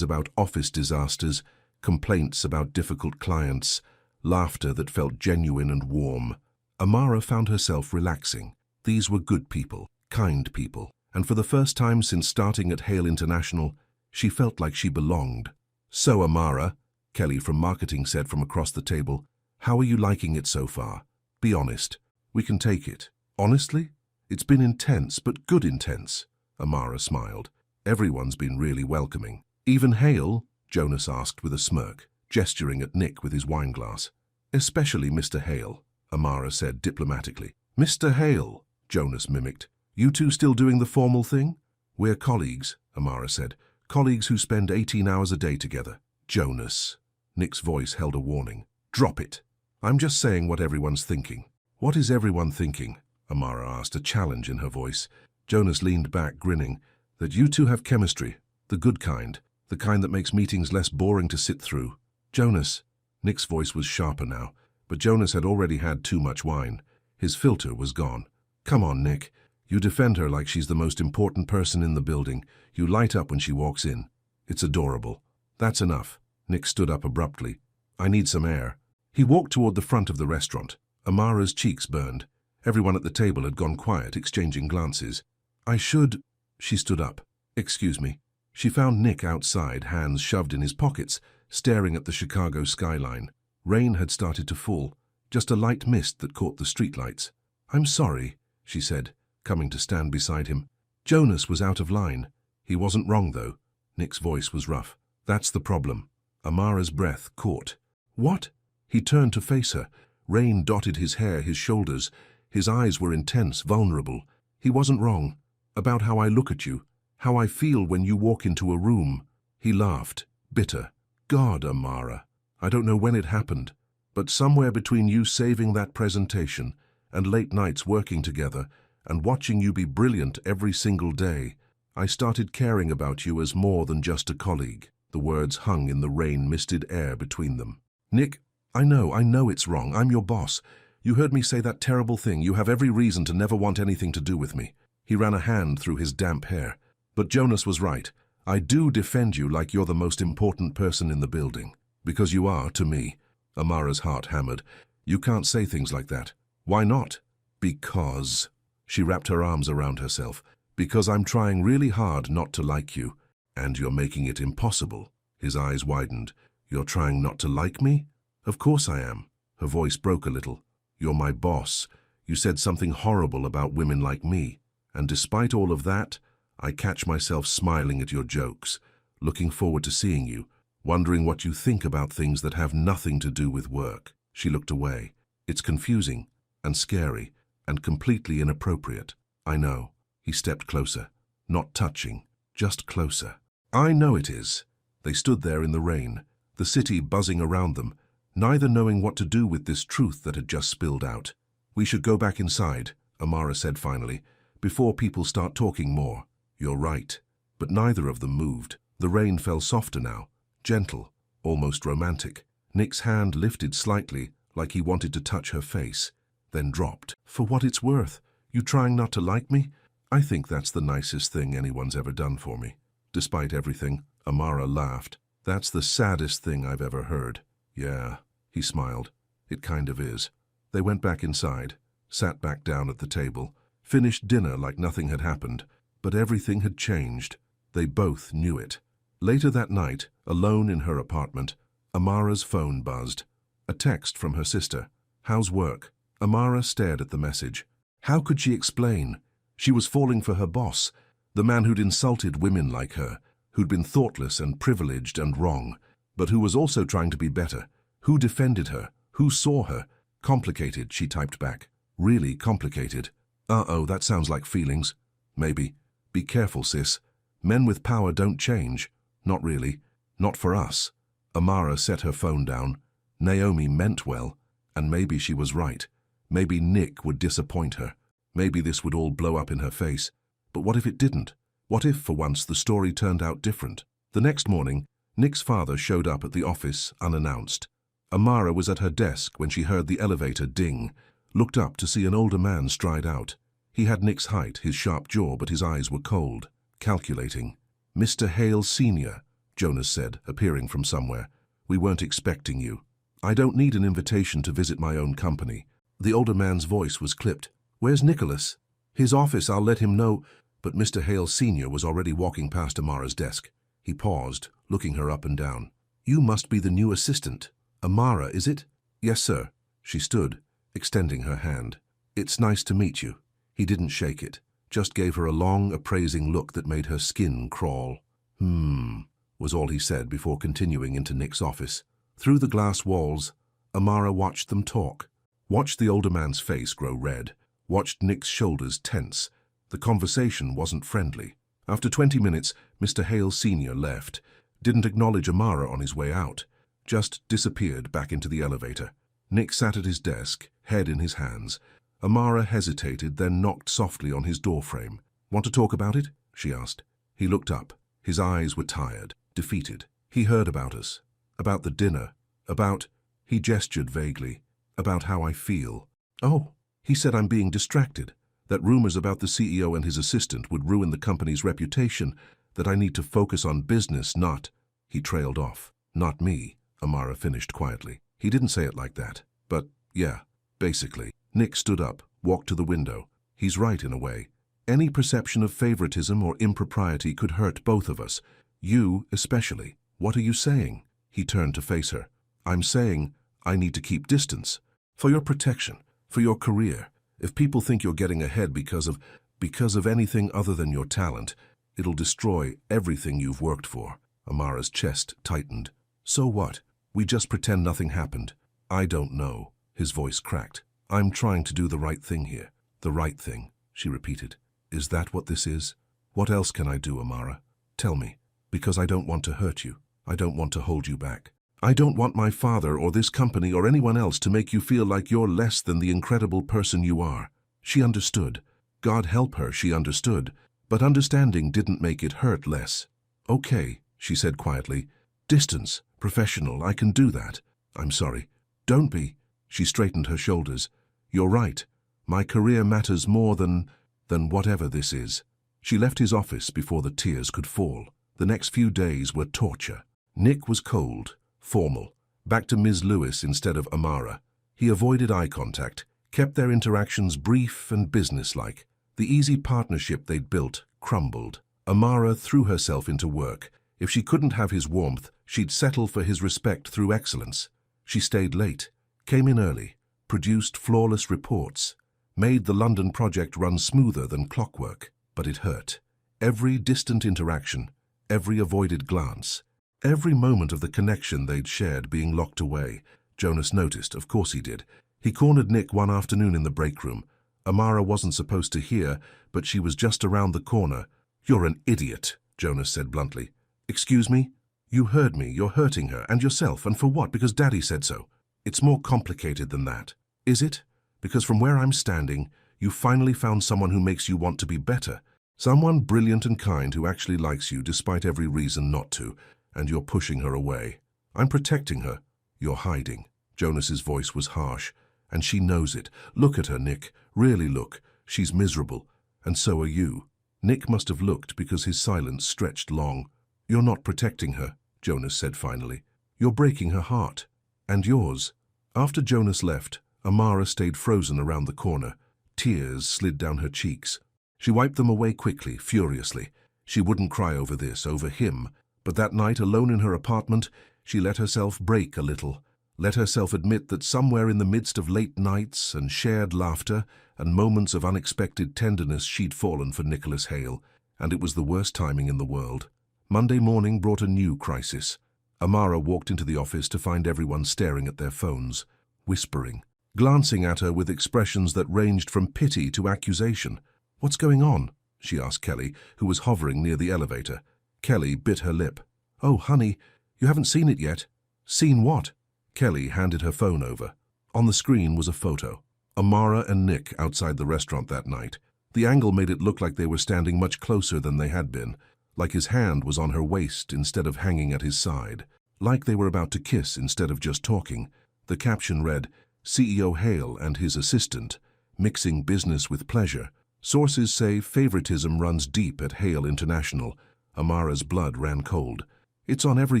A: about office disasters, complaints about difficult clients, laughter that felt genuine and warm. Amara found herself relaxing. These were good people, kind people, and for the first time since starting at Hale International, she felt like she belonged. "So, Amara," Kelly from marketing said from across the table, "how are you liking it so far? Be honest. We can take it." "Honestly? It's been intense, but good intense," Amara smiled. "Everyone's been really welcoming." "Even Hale?" Jonas asked with a smirk, gesturing at Nick with his wineglass. "Especially Mr. Hale," Amara said diplomatically. "Mr. Hale," Jonas mimicked. "You two still doing the formal thing?" "We're colleagues," Amara said. "Colleagues who spend 18 hours a day together." "Jonas." Nick's voice held a warning. "Drop it. I'm just saying what everyone's thinking." "What is everyone thinking?" Amara asked, a challenge in her voice. Jonas leaned back, grinning. "That you two have chemistry, the good kind, the kind that makes meetings less boring to sit through." "Jonas." Nick's voice was sharper now, but Jonas had already had too much wine. His filter was gone. "Come on, Nick. You defend her like she's the most important person in the building. You light up when she walks in. It's adorable." "That's enough." Nick stood up abruptly. "I need some air." He walked toward the front of the restaurant. Amara's cheeks burned. Everyone at the table had gone quiet, exchanging glances. "I should—" She stood up. "Excuse me." She found Nick outside, hands shoved in his pockets, staring at the Chicago skyline. Rain had started to fall, just a light mist that caught the streetlights. "I'm sorry," she said, coming to stand beside him. Jonas was out of line. He wasn't wrong, though. Nick's voice was rough. "That's the problem." Amara's breath caught. "What?" He turned to face her. Rain dotted his hair, his shoulders. His eyes were intense, vulnerable. "He wasn't wrong. About how I look at you, how I feel when you walk into a room." He laughed, bitter. "God, Amara, I don't know when it happened, but somewhere between you saving that presentation and late nights working together and watching you be brilliant every single day, I started caring about you as more than just a colleague." The words hung in the rain-misted air between them. "Nick, I know it's wrong. I'm your boss. You heard me say that terrible thing. You have every reason to never want anything to do with me." He ran a hand through his damp hair. "But Jonas was right. I do defend you like you're the most important person in the building. Because you are, to me." Amara's heart hammered. "You can't say things like that." "Why not?" "Because..." She wrapped her arms around herself. "Because I'm trying really hard not to like you, and you're making it impossible." His eyes widened. "You're trying not to like me?" "Of course I am." Her voice broke a little. "You're my boss. You said something horrible about women like me. And despite all of that, I catch myself smiling at your jokes, looking forward to seeing you, wondering what you think about things that have nothing to do with work." She looked away. "It's confusing and scary and completely inappropriate." "I know." He stepped closer. Not touching, just closer. "I know it is." They stood there in the rain, the city buzzing around them, neither knowing what to do with this truth that had just spilled out. "We should go back inside," Amara said finally, "before people start talking more." "You're right." But neither of them moved. The rain fell softer now, gentle, almost romantic. Nick's hand lifted slightly, like he wanted to touch her face, then dropped. "For what it's worth, you trying not to like me? I think that's the nicest thing anyone's ever done for me." "Despite everything," Amara laughed. "That's the saddest thing I've ever heard." "Yeah," he smiled. "It kind of is." They went back inside, sat back down at the table, finished dinner like nothing had happened, but everything had changed. They both knew it. Later that night, alone in her apartment, Amara's phone buzzed. A text from her sister. "How's work?" Amara stared at the message. How could she explain? She was falling for her boss, the man who'd insulted women like her, who'd been thoughtless and privileged and wrong, but who was also trying to be better. Who defended her? Who saw her? "Complicated," she typed back. "Really complicated." "Uh-oh, that sounds like feelings." "Maybe. Be careful, sis. Men with power don't change. Not really. Not for us." Amara set her phone down. Naomi meant well, and maybe she was right. Maybe Nick would disappoint her. Maybe this would all blow up in her face. But what if it didn't? What if, for once, the story turned out different? The next morning, Nick's father showed up at the office unannounced. Amara was at her desk when she heard the elevator ding, looked up to see an older man stride out. He had Nick's height, his sharp jaw, but his eyes were cold. calculating. "Mr. Hale Sr., Jonas said, appearing from somewhere. "We weren't expecting you. I don't need an invitation to visit my own company." The older man's voice was clipped. "Where's Nicholas?" "His office, I'll let him know." But Mr. Hale Sr. was already walking past Amara's desk. He paused, looking her up and down. "You must be the new assistant. Amara, is it?" "Yes, sir." She stood, extending her hand. "It's nice to meet you." He didn't shake it, just gave her a long, appraising look that made her skin crawl. Was all he said before continuing into Nick's office. Through the glass walls, Amara watched them talk, watched the older man's face grow red, watched Nick's shoulders tense. The conversation wasn't friendly. After 20 minutes, Mr. Hale Sr. left, didn't acknowledge Amara on his way out, just disappeared back into the elevator. Nick sat at his desk, head in his hands. Amara hesitated, then knocked softly on his doorframe. "Want to talk about it?" she asked. He looked up. His eyes were tired, defeated. "He heard about us. About the dinner. About—" he gestured vaguely. "About how I feel." "Oh." He said I'm being distracted. That rumors about the CEO and his assistant would ruin the company's reputation. That I need to focus on business, not— He trailed off. "Not me," Amara finished quietly. He didn't say it like that. But, yeah, basically. Nick stood up, walked to the window. He's right in a way. Any perception of favoritism or impropriety could hurt both of us. You especially. "What are you saying?" He turned to face her. "I'm saying I need to keep distance. For your protection, for your career. If people think you're getting ahead because of anything other than your talent, it'll destroy everything you've worked for." Amara's chest tightened. "So what? We just pretend nothing happened." "I don't know." His voice cracked. "I'm trying to do the right thing here." "The right thing," she repeated. "Is that what this is? What else can I do, Amara? Tell me. Because I don't want to hurt you. I don't want to hold you back. I don't want my father or this company or anyone else to make you feel like you're less than the incredible person you are." She understood. God help her, she understood. But understanding didn't make it hurt less. "Okay," she said quietly. "Distance, professional, I can do that." "I'm sorry." "Don't be." She straightened her shoulders. "You're right. My career matters more than whatever this is." She left his office before the tears could fall. The next few days were torture. Nick was cold, formal, back to Ms. Lewis instead of Amara. He avoided eye contact, kept their interactions brief and businesslike. The easy partnership they'd built crumbled. Amara threw herself into work. If she couldn't have his warmth, she'd settle for his respect through excellence. She stayed late, came in early, produced flawless reports, made the London project run smoother than clockwork. But it hurt. Every distant interaction, every avoided glance, every moment of the connection they'd shared being locked away. Jonas noticed, of course he did. He cornered Nick one afternoon in the break room. Amara wasn't supposed to hear, but she was just around the corner. "You're an idiot," Jonas said bluntly. "Excuse me? You heard me. You're hurting her, and yourself, and for what? Because Daddy said so." "It's more complicated than that." "Is it? Because from where I'm standing, you finally found someone who makes you want to be better. Someone brilliant and kind who actually likes you despite every reason not to, and you're pushing her away." "I'm protecting her." "You're hiding." Jonas's voice was harsh. "And she knows it. Look at her, Nick. Really look. She's miserable. And so are you." Nick must have looked because his silence stretched long. "You're not protecting her," Jonas said finally. "You're breaking her heart. And yours." After Jonas left, Amara stayed frozen around the corner. Tears slid down her cheeks. She wiped them away quickly, furiously. She wouldn't cry over this, over him. But that night, alone in her apartment, she let herself break a little. Let herself admit that somewhere in the midst of late nights and shared laughter and moments of unexpected tenderness she'd fallen for Nicholas Hale. And it was the worst timing in the world. Monday morning brought a new crisis. Amara walked into the office to find everyone staring at their phones, whispering, glancing at her with expressions that ranged from pity to accusation. "What's going on?" she asked Kelly, who was hovering near the elevator. Kelly bit her lip. "Oh, honey, you haven't seen it yet." "Seen what?" Kelly handed her phone over. On the screen was a photo. Amara and Nick outside the restaurant that night. The angle made it look like they were standing much closer than they had been, like his hand was on her waist instead of hanging at his side, like they were about to kiss instead of just talking. The caption read, "CEO Hale and his assistant, mixing business with pleasure." Sources say favoritism runs deep at Hale International. Amara's blood ran cold. It's on every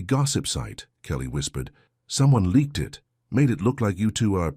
A: gossip site, Kelly whispered. Someone leaked it, made it look like you two are,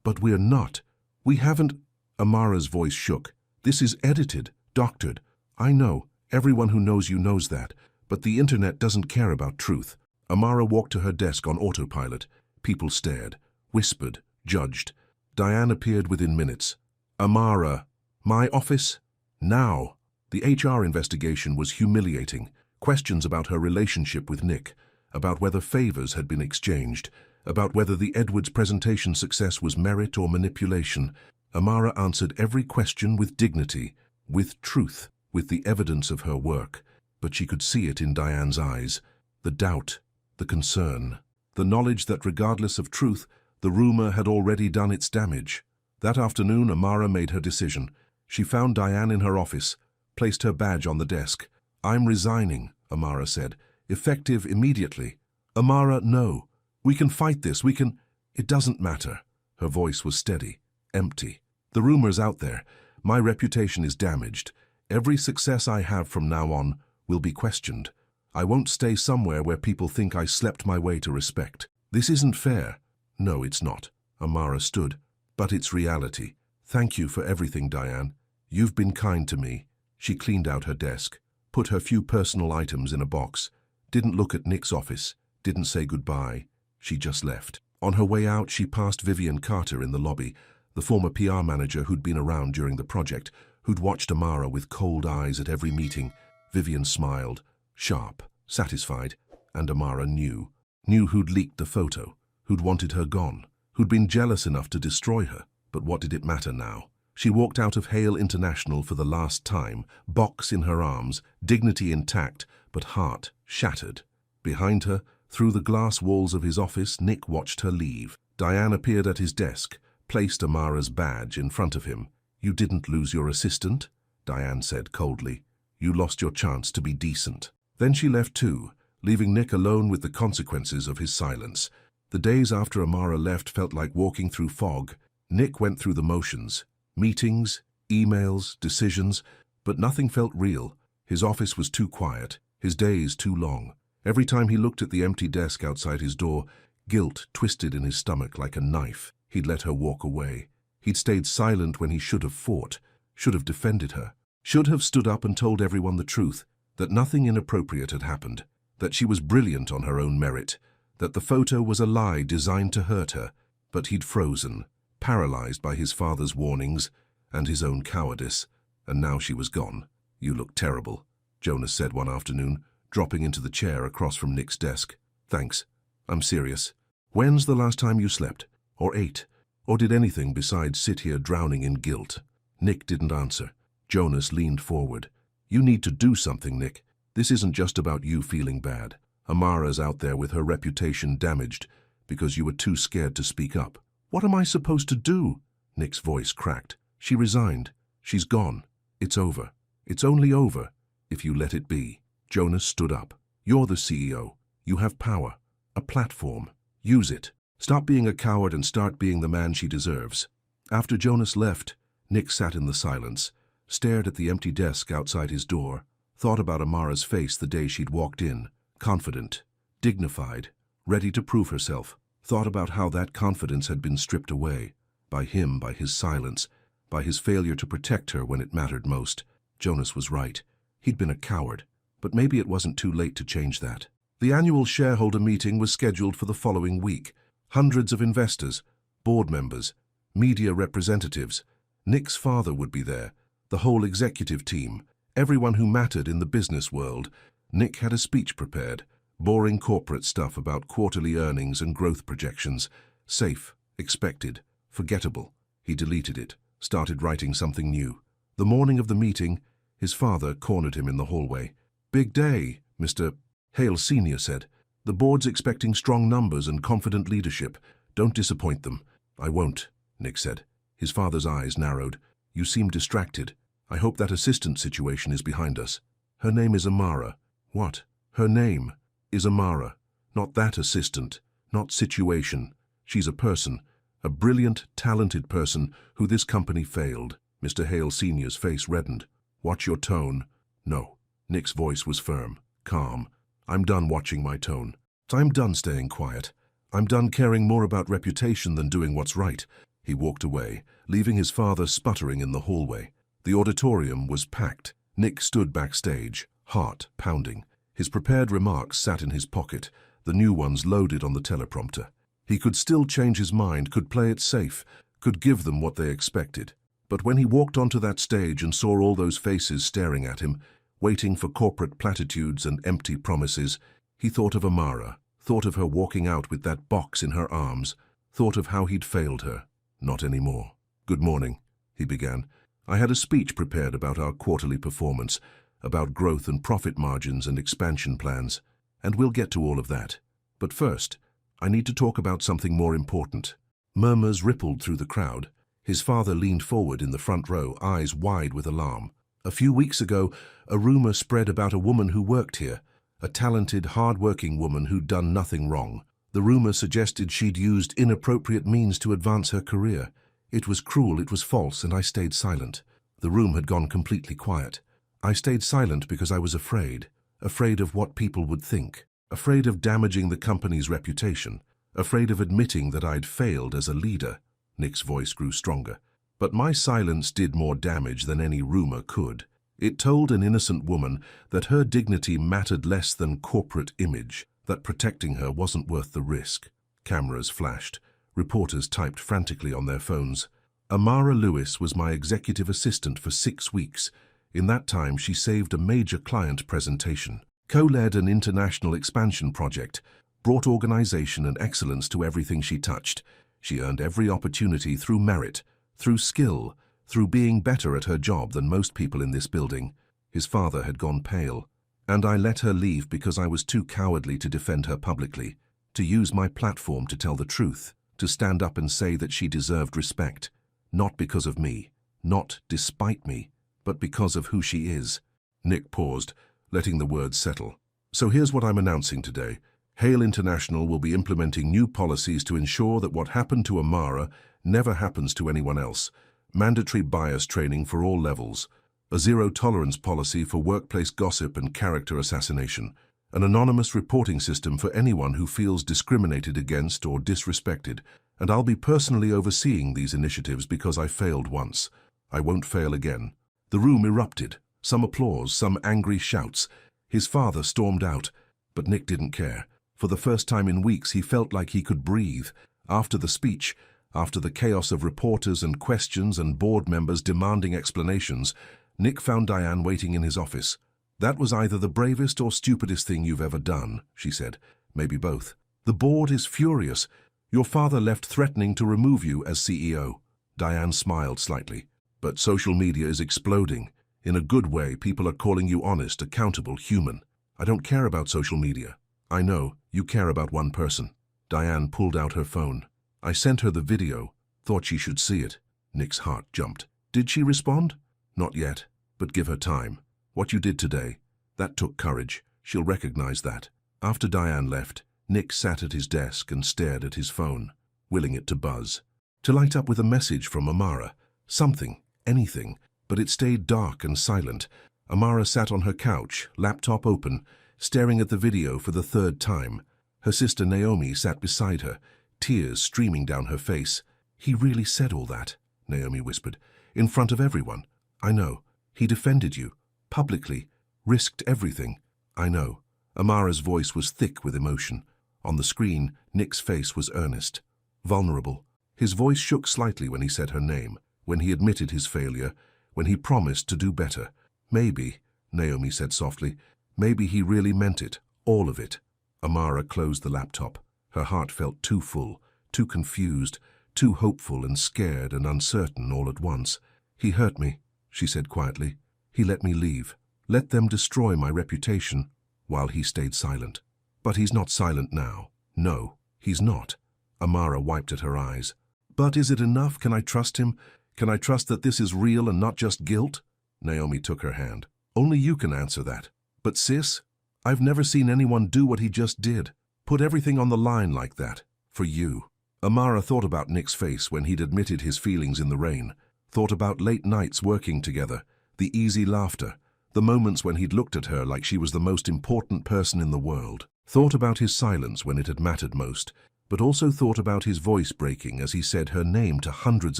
A: but we're not. We haven't. Amara's voice shook. This is edited, doctored. I know, everyone who knows you knows that, but the internet doesn't care about truth. Amara walked to her desk on autopilot. People stared, whispered, judged. Diane appeared within minutes. Amara, my office? Now. The HR investigation was humiliating. Questions about her relationship with Nick, about whether favors had been exchanged, about whether the Edwards presentation success was merit or manipulation. Amara answered every question with dignity, with truth, with the evidence of her work. But she could see it in Diane's eyes. The doubt, the concern, the knowledge that regardless of truth, the rumor had already done its damage. That afternoon, Amara made her decision. She found Diane in her office, placed her badge on the desk. I'm resigning, Amara said, effective immediately. Amara, no. We can fight this, we can... It doesn't matter. Her voice was steady, empty. The rumor's out there. My reputation is damaged. Every success I have from now on will be questioned. I won't stay somewhere where people think I slept my way to respect. This isn't fair. No, it's not. Amara stood. But it's reality. Thank you for everything, Diane. You've been kind to me. She cleaned out her desk, put her few personal items in a box, didn't look at Nick's office, didn't say goodbye. She just left. On her way out, she passed Vivian Carter in the lobby, the former PR manager who'd been around during the project, who'd watched Amara with cold eyes at every meeting. Vivian smiled, sharp, satisfied, and Amara knew who'd leaked the photo, who'd wanted her gone, who'd been jealous enough to destroy her. But what did it matter now? She walked out of Hale International for the last time, box in her arms, dignity intact, but heart shattered. Behind her, through the glass walls of his office, Nick watched her leave. Diane appeared at his desk, placed Amara's badge in front of him. You didn't lose your assistant, Diane said coldly. You lost your chance to be decent. Then she left too, leaving Nick alone with the consequences of his silence. The days after Amara left felt like walking through fog. Nick went through the motions. Meetings, emails, decisions, but nothing felt real. His office was too quiet, his days too long. Every time he looked at the empty desk outside his door, guilt twisted in his stomach like a knife. He'd let her walk away. He'd stayed silent when he should have fought, should have defended her, should have stood up and told everyone the truth, that nothing inappropriate had happened, that she was brilliant on her own merit, that the photo was a lie designed to hurt her. But he'd frozen, paralyzed by his father's warnings and his own cowardice, and now she was gone. You look terrible, Jonas said one afternoon, dropping into the chair across from Nick's desk. Thanks. I'm serious. When's the last time you slept? Or ate? Or did anything besides sit here drowning in guilt? Nick didn't answer. Jonas leaned forward. You need to do something, Nick. This isn't just about you feeling bad. Amara's out there with her reputation damaged because you were too scared to speak up. What am I supposed to do? Nick's voice cracked. She resigned. She's gone. It's over. It's only over if you let it be. Jonas stood up. You're the CEO. You have power. A platform. Use it. Stop being a coward and start being the man she deserves. After Jonas left, Nick sat in the silence, stared at the empty desk outside his door, thought about Amara's face the day she'd walked in, confident, dignified, ready to prove herself, thought about how that confidence had been stripped away, by him, by his silence, by his failure to protect her when it mattered most. Jonas was right. He'd been a coward, but maybe it wasn't too late to change that. The annual shareholder meeting was scheduled for the following week. Hundreds of investors, board members, media representatives. Nick's father would be there, the whole executive team, everyone who mattered in the business world. Nick had a speech prepared, boring corporate stuff about quarterly earnings and growth projections. Safe, expected, forgettable. He deleted it, started writing something new. The morning of the meeting, his father cornered him in the hallway. Big day, Mr. Hale Sr. said. The board's expecting strong numbers and confident leadership. Don't disappoint them. I won't, Nick said. His father's eyes narrowed. You seem distracted. I hope that assistant situation is behind us. Her name is Amara. What? Her name is Amara. Not that assistant. Not situation. She's a person. A brilliant, talented person who this company failed. Mr. Hale Sr.'s face reddened. "Watch your tone." "No." Nick's voice was firm, calm. "I'm done watching my tone. I'm done staying quiet. I'm done caring more about reputation than doing what's right." He walked away, leaving his father sputtering in the hallway. The auditorium was packed. Nick stood backstage, heart pounding. His prepared remarks sat in his pocket, the new ones loaded on the teleprompter. He could still change his mind, could play it safe, could give them what they expected. But when he walked onto that stage and saw all those faces staring at him, waiting for corporate platitudes and empty promises, he thought of Amara, thought of her walking out with that box in her arms, thought of how he'd failed her. Not anymore. "Good morning," he began. "I had a speech prepared about our quarterly performance, about growth and profit margins and expansion plans, and we'll get to all of that. But first, I need to talk about something more important." Murmurs rippled through the crowd. His father leaned forward in the front row, eyes wide with alarm. "A few weeks ago, a rumor spread about a woman who worked here, a talented, hard-working woman who'd done nothing wrong. The rumor suggested she'd used inappropriate means to advance her career. It was cruel, it was false, and I stayed silent. The room had gone completely quiet. I stayed silent because I was afraid of what people would think, afraid of damaging the company's reputation, afraid of admitting that I'd failed as a leader." Nick's voice grew stronger. "But my silence did more damage than any rumor could. It told an innocent woman that her dignity mattered less than corporate image, that protecting her wasn't worth the risk." Cameras flashed. Reporters typed frantically on their phones. "Amara Lewis was my executive assistant for 6 weeks. In that time, she saved a major client presentation, co-led an international expansion project, brought organization and excellence to everything she touched. She earned every opportunity through merit, through skill, through being better at her job than most people in this building." His father had gone pale. "And I let her leave because I was too cowardly to defend her publicly, to use my platform to tell the truth, to stand up and say that she deserved respect. Not because of me, not despite me, but because of who she is." Nick paused, letting the words settle. "So here's what I'm announcing today. Hale International will be implementing new policies to ensure that what happened to Amara never happens to anyone else. Mandatory bias training for all levels, a zero-tolerance policy for workplace gossip and character assassination, an anonymous reporting system for anyone who feels discriminated against or disrespected, and I'll be personally overseeing these initiatives because I failed once. I won't fail again." The room erupted, some applause, some angry shouts. His father stormed out, but Nick didn't care. For the first time in weeks, he felt like he could breathe. After the speech, after the chaos of reporters and questions and board members demanding explanations, Nick found Diane waiting in his office. "That was either the bravest or stupidest thing you've ever done," she said. "Maybe both. The board is furious. Your father left threatening to remove you as CEO." Diane smiled slightly. "But social media is exploding. In a good way, people are calling you honest, accountable, human. I don't care about social media." "I know, you care about one person." Diane pulled out her phone. "I sent her the video, thought she should see it." Nick's heart jumped. "Did she respond?" "Not yet, but give her time. What you did today, that took courage. She'll recognize that." After Diane left, Nick sat at his desk and stared at his phone, willing it to buzz, to light up with a message from Amara. Something, anything, but it stayed dark and silent. Amara sat on her couch, laptop open, staring at the video for the 3rd time. Her sister Naomi sat beside her, tears streaming down her face. "He really said all that," Naomi whispered, "in front of everyone." "I know. He defended you, publicly, risked everything." "I know." Amara's voice was thick with emotion. On the screen, Nick's face was earnest, vulnerable. His voice shook slightly when he said her name, when he admitted his failure, when he promised to do better. "Maybe," Naomi said softly, "maybe he really meant it, all of it." Amara closed the laptop. Her heart felt too full, too confused, too hopeful and scared and uncertain all at once. "He hurt me," she said quietly. "He let me leave, let them destroy my reputation," while he stayed silent. "But he's not silent now. No, he's not." Amara wiped at her eyes. "But is it enough? Can I trust him? Can I trust that this is real and not just guilt?" Naomi took her hand. "Only you can answer that. But sis, I've never seen anyone do what he just did. Put everything on the line like that. For you." Amara thought about Nick's face when he'd admitted his feelings in the rain. thought about late nights working together, the easy laughter, the moments when he'd looked at her like she was the most important person in the world. Thought about his silence when it had mattered most, but also thought about his voice breaking as he said her name to hundreds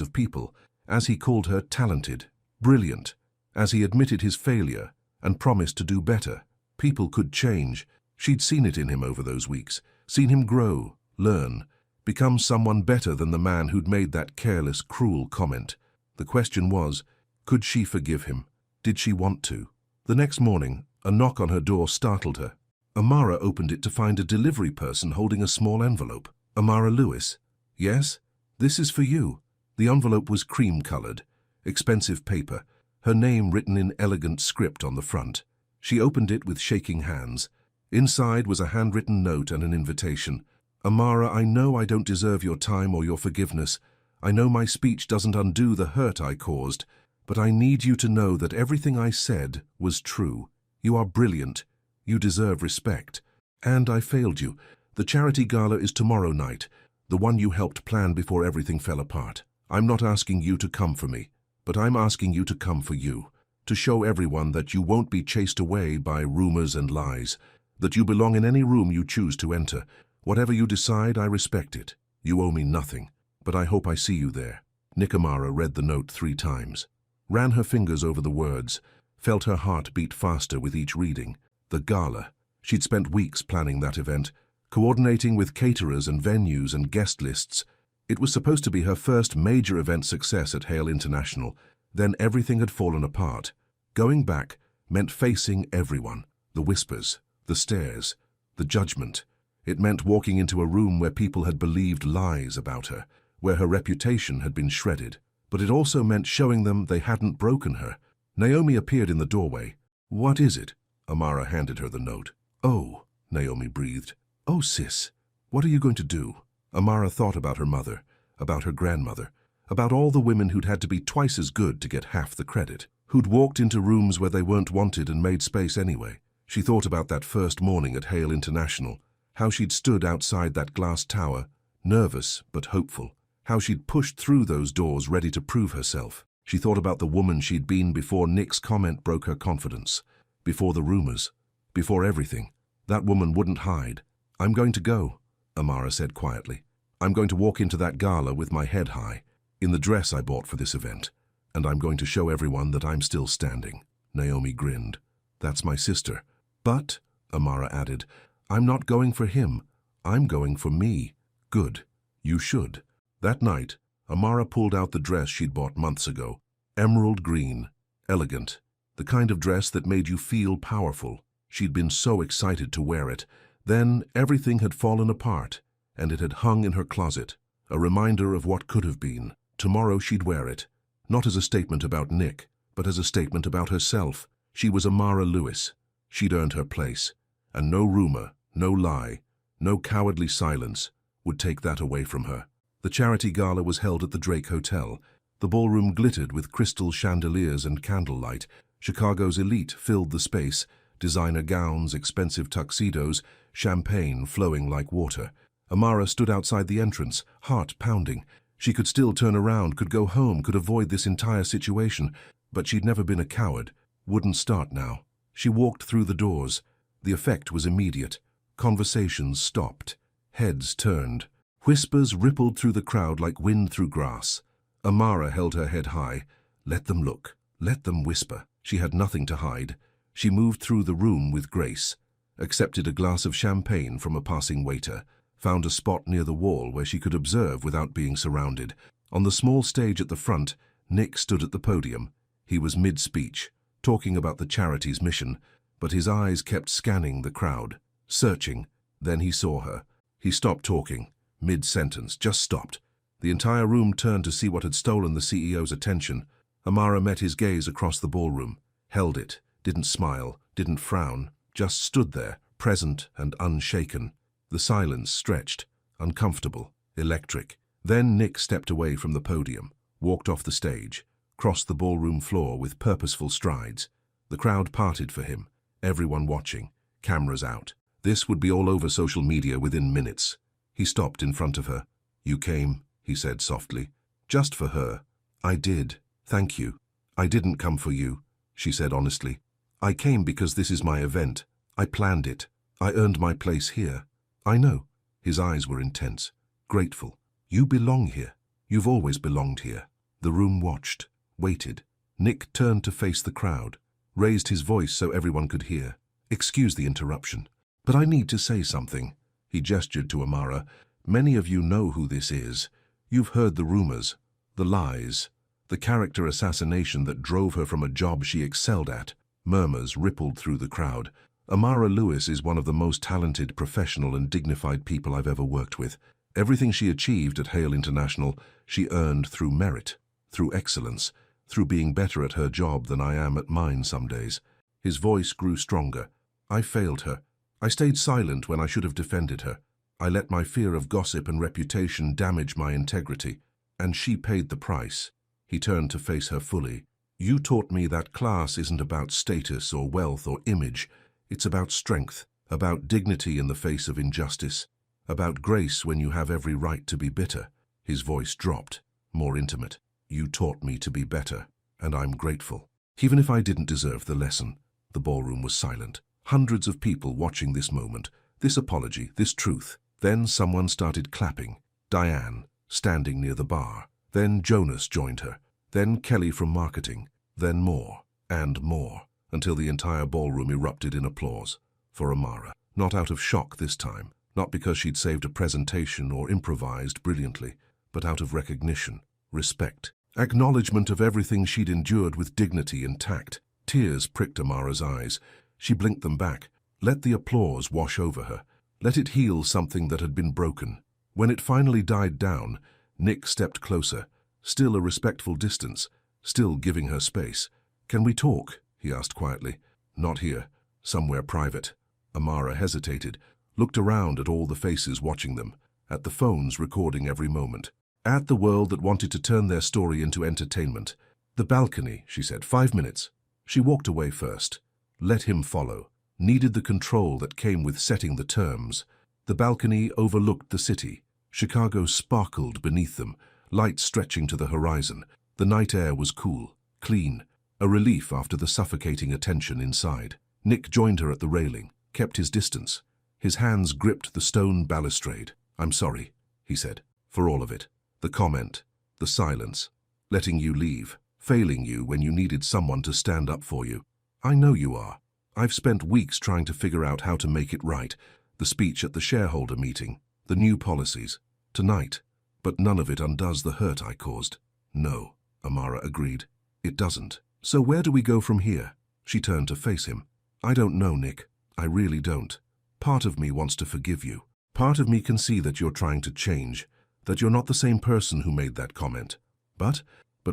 A: of people, as he called her talented, brilliant, as he admitted his failure and promised to do better. People could change. She'd seen it in him over those weeks, seen him grow, learn, become someone better than the man who'd made that careless, cruel comment. The question was, could she forgive him? Did she want to? The next morning, a knock on her door startled her. Amara opened it to find a delivery person holding a small envelope. Amara Lewis. Yes, this is for you. The envelope was cream-colored, expensive paper, her name written in elegant script on the front. She opened it with shaking hands. Inside was a handwritten note and an invitation. Amara, I know I don't deserve your time or your forgiveness. I know my speech doesn't undo the hurt I caused, but I need you to know that everything I said was true. You are brilliant. You deserve respect. And I failed you. The charity gala is tomorrow night, the one you helped plan before everything fell apart. I'm not asking you to come for me, but I'm asking you to come for you, to show everyone that you won't be chased away by rumors and lies, that you belong in any room you choose to enter. Whatever you decide, I respect it. You owe me nothing, but I hope I see you there. Nick. Amara read the note 3 times, ran her fingers over the words, felt her heart beat faster with each reading. The gala. She'd spent weeks planning that event, coordinating with caterers and venues and guest lists. It was supposed to be her first major event success at Hale International. Then everything had fallen apart. Going back meant facing everyone. The whispers, the stares, the judgment. It meant walking into a room where people had believed lies about her, where her reputation had been shredded. But it also meant showing them they hadn't broken her. Naomi appeared in the doorway. What is it? Amara handed her the note. Oh, Naomi breathed. Oh, sis, what are you going to do? Amara thought about her mother, about her grandmother, about all the women who'd had to be twice as good to get half the credit, who'd walked into rooms where they weren't wanted and made space anyway. She thought about that first morning at Hale International, how she'd stood outside that glass tower, nervous but hopeful, how she'd pushed through those doors ready to prove herself. She thought about the woman she'd been before Nick's comment broke her confidence, before the rumors, before everything. That woman wouldn't hide. I'm going to go, Amara said quietly. I'm going to walk into that gala with my head high, in the dress I bought for this event, and I'm going to show everyone that I'm still standing. Naomi grinned. That's my sister. But, Amara added, I'm not going for him. I'm going for me. Good. You should. That night, Amara pulled out the dress she'd bought months ago. Emerald green, elegant, the kind of dress that made you feel powerful. She'd been so excited to wear it. Then everything had fallen apart, and it had hung in her closet, a reminder of what could have been. Tomorrow she'd wear it, not as a statement about Nick, but as a statement about herself. She was Amara Lewis. She'd earned her place, and no rumor, no lie, no cowardly silence would take that away from her. The charity gala was held at the Drake Hotel. The ballroom glittered with crystal chandeliers and candlelight. Chicago's elite filled the space, designer gowns, expensive tuxedos, champagne flowing like water. Amara stood outside the entrance, heart pounding. She could still turn around, could go home, could avoid this entire situation, but she'd never been a coward. Wouldn't start now. She walked through the doors. The effect was immediate. Conversations stopped. Heads turned. Whispers rippled through the crowd like wind through grass. Amara held her head high. Let them look. Let them whisper. She had nothing to hide. She moved through the room with grace, accepted a glass of champagne from a passing waiter, found a spot near the wall where she could observe without being surrounded. On the small stage at the front, Nick stood at the podium. He was mid-speech, talking about the charity's mission, but his eyes kept scanning the crowd, searching. Then he saw her. He stopped talking, mid-sentence, just stopped. The entire room turned to see what had stolen the CEO's attention. Amara met his gaze across the ballroom, held it, didn't smile, didn't frown, just stood there, present and unshaken. The silence stretched, uncomfortable, electric. Then Nick stepped away from the podium, walked off the stage, crossed the ballroom floor with purposeful strides. The crowd parted for him, everyone watching, cameras out. This would be all over social media within minutes. He stopped in front of her. You came, he said softly. Just for her. I did. Thank you. I didn't come for you, she said honestly. I came because this is my event. I planned it. I earned my place here. I know. His eyes were intense, grateful. You belong here. You've always belonged here. The room watched, waited. Nick turned to face the crowd, raised his voice so everyone could hear. Excuse the interruption, but I need to say something. He gestured to Amara. Many of you know who this is. You've heard the rumors, the lies, the character assassination that drove her from a job she excelled at. Murmurs rippled through the crowd. Amara Lewis is one of the most talented, professional and dignified people I've ever worked with. Everything she achieved at Hale International, she earned through merit, through excellence, through being better at her job than I am at mine some days. His voice grew stronger. I failed her. I stayed silent when I should have defended her. I let my fear of gossip and reputation damage my integrity, and she paid the price. He turned to face her fully. You taught me that class isn't about status or wealth or image. It's about strength, about dignity in the face of injustice, about grace when you have every right to be bitter. His voice dropped, more intimate. You taught me to be better, and I'm grateful. Even if I didn't deserve the lesson. The ballroom was silent. Hundreds of people watching this moment, this apology, this truth. Then someone started clapping. Diane, standing near the bar. Then Jonas joined her. Then Kelly from marketing. Then more, and more, until the entire ballroom erupted in applause. For Amara. Not out of shock this time. Not because she'd saved a presentation or improvised brilliantly, but out of recognition, respect. Acknowledgement of everything she'd endured with dignity and tact. Tears pricked Amara's eyes. She blinked them back. Let the applause wash over her. Let it heal something that had been broken. When it finally died down, Nick stepped closer, still a respectful distance, still giving her space. Can we talk? He asked quietly. Not here. Somewhere private. Amara hesitated, looked around at all the faces watching them, at the phones recording every moment, at the world that wanted to turn their story into entertainment. The balcony, she said, 5 minutes. She walked away first. Let him follow. Needed the control that came with setting the terms. The balcony overlooked the city. Chicago sparkled beneath them, light stretching to the horizon. The night air was cool, clean, a relief after the suffocating attention inside. Nick joined her at the railing, kept his distance. His hands gripped the stone balustrade. I'm sorry, he said, for all of it. The comment, the silence, letting you leave, failing you when you needed someone to stand up for you. I know you are. I've spent weeks trying to figure out how to make it right. The speech at the shareholder meeting, the new policies, tonight. But none of it undoes the hurt I caused. No, Amara agreed. It doesn't. So where do we go from here? She turned to face him. I don't know, Nick. I really don't. Part of me wants to forgive you. Part of me can see that you're trying to change, that you're not the same person who made that comment. But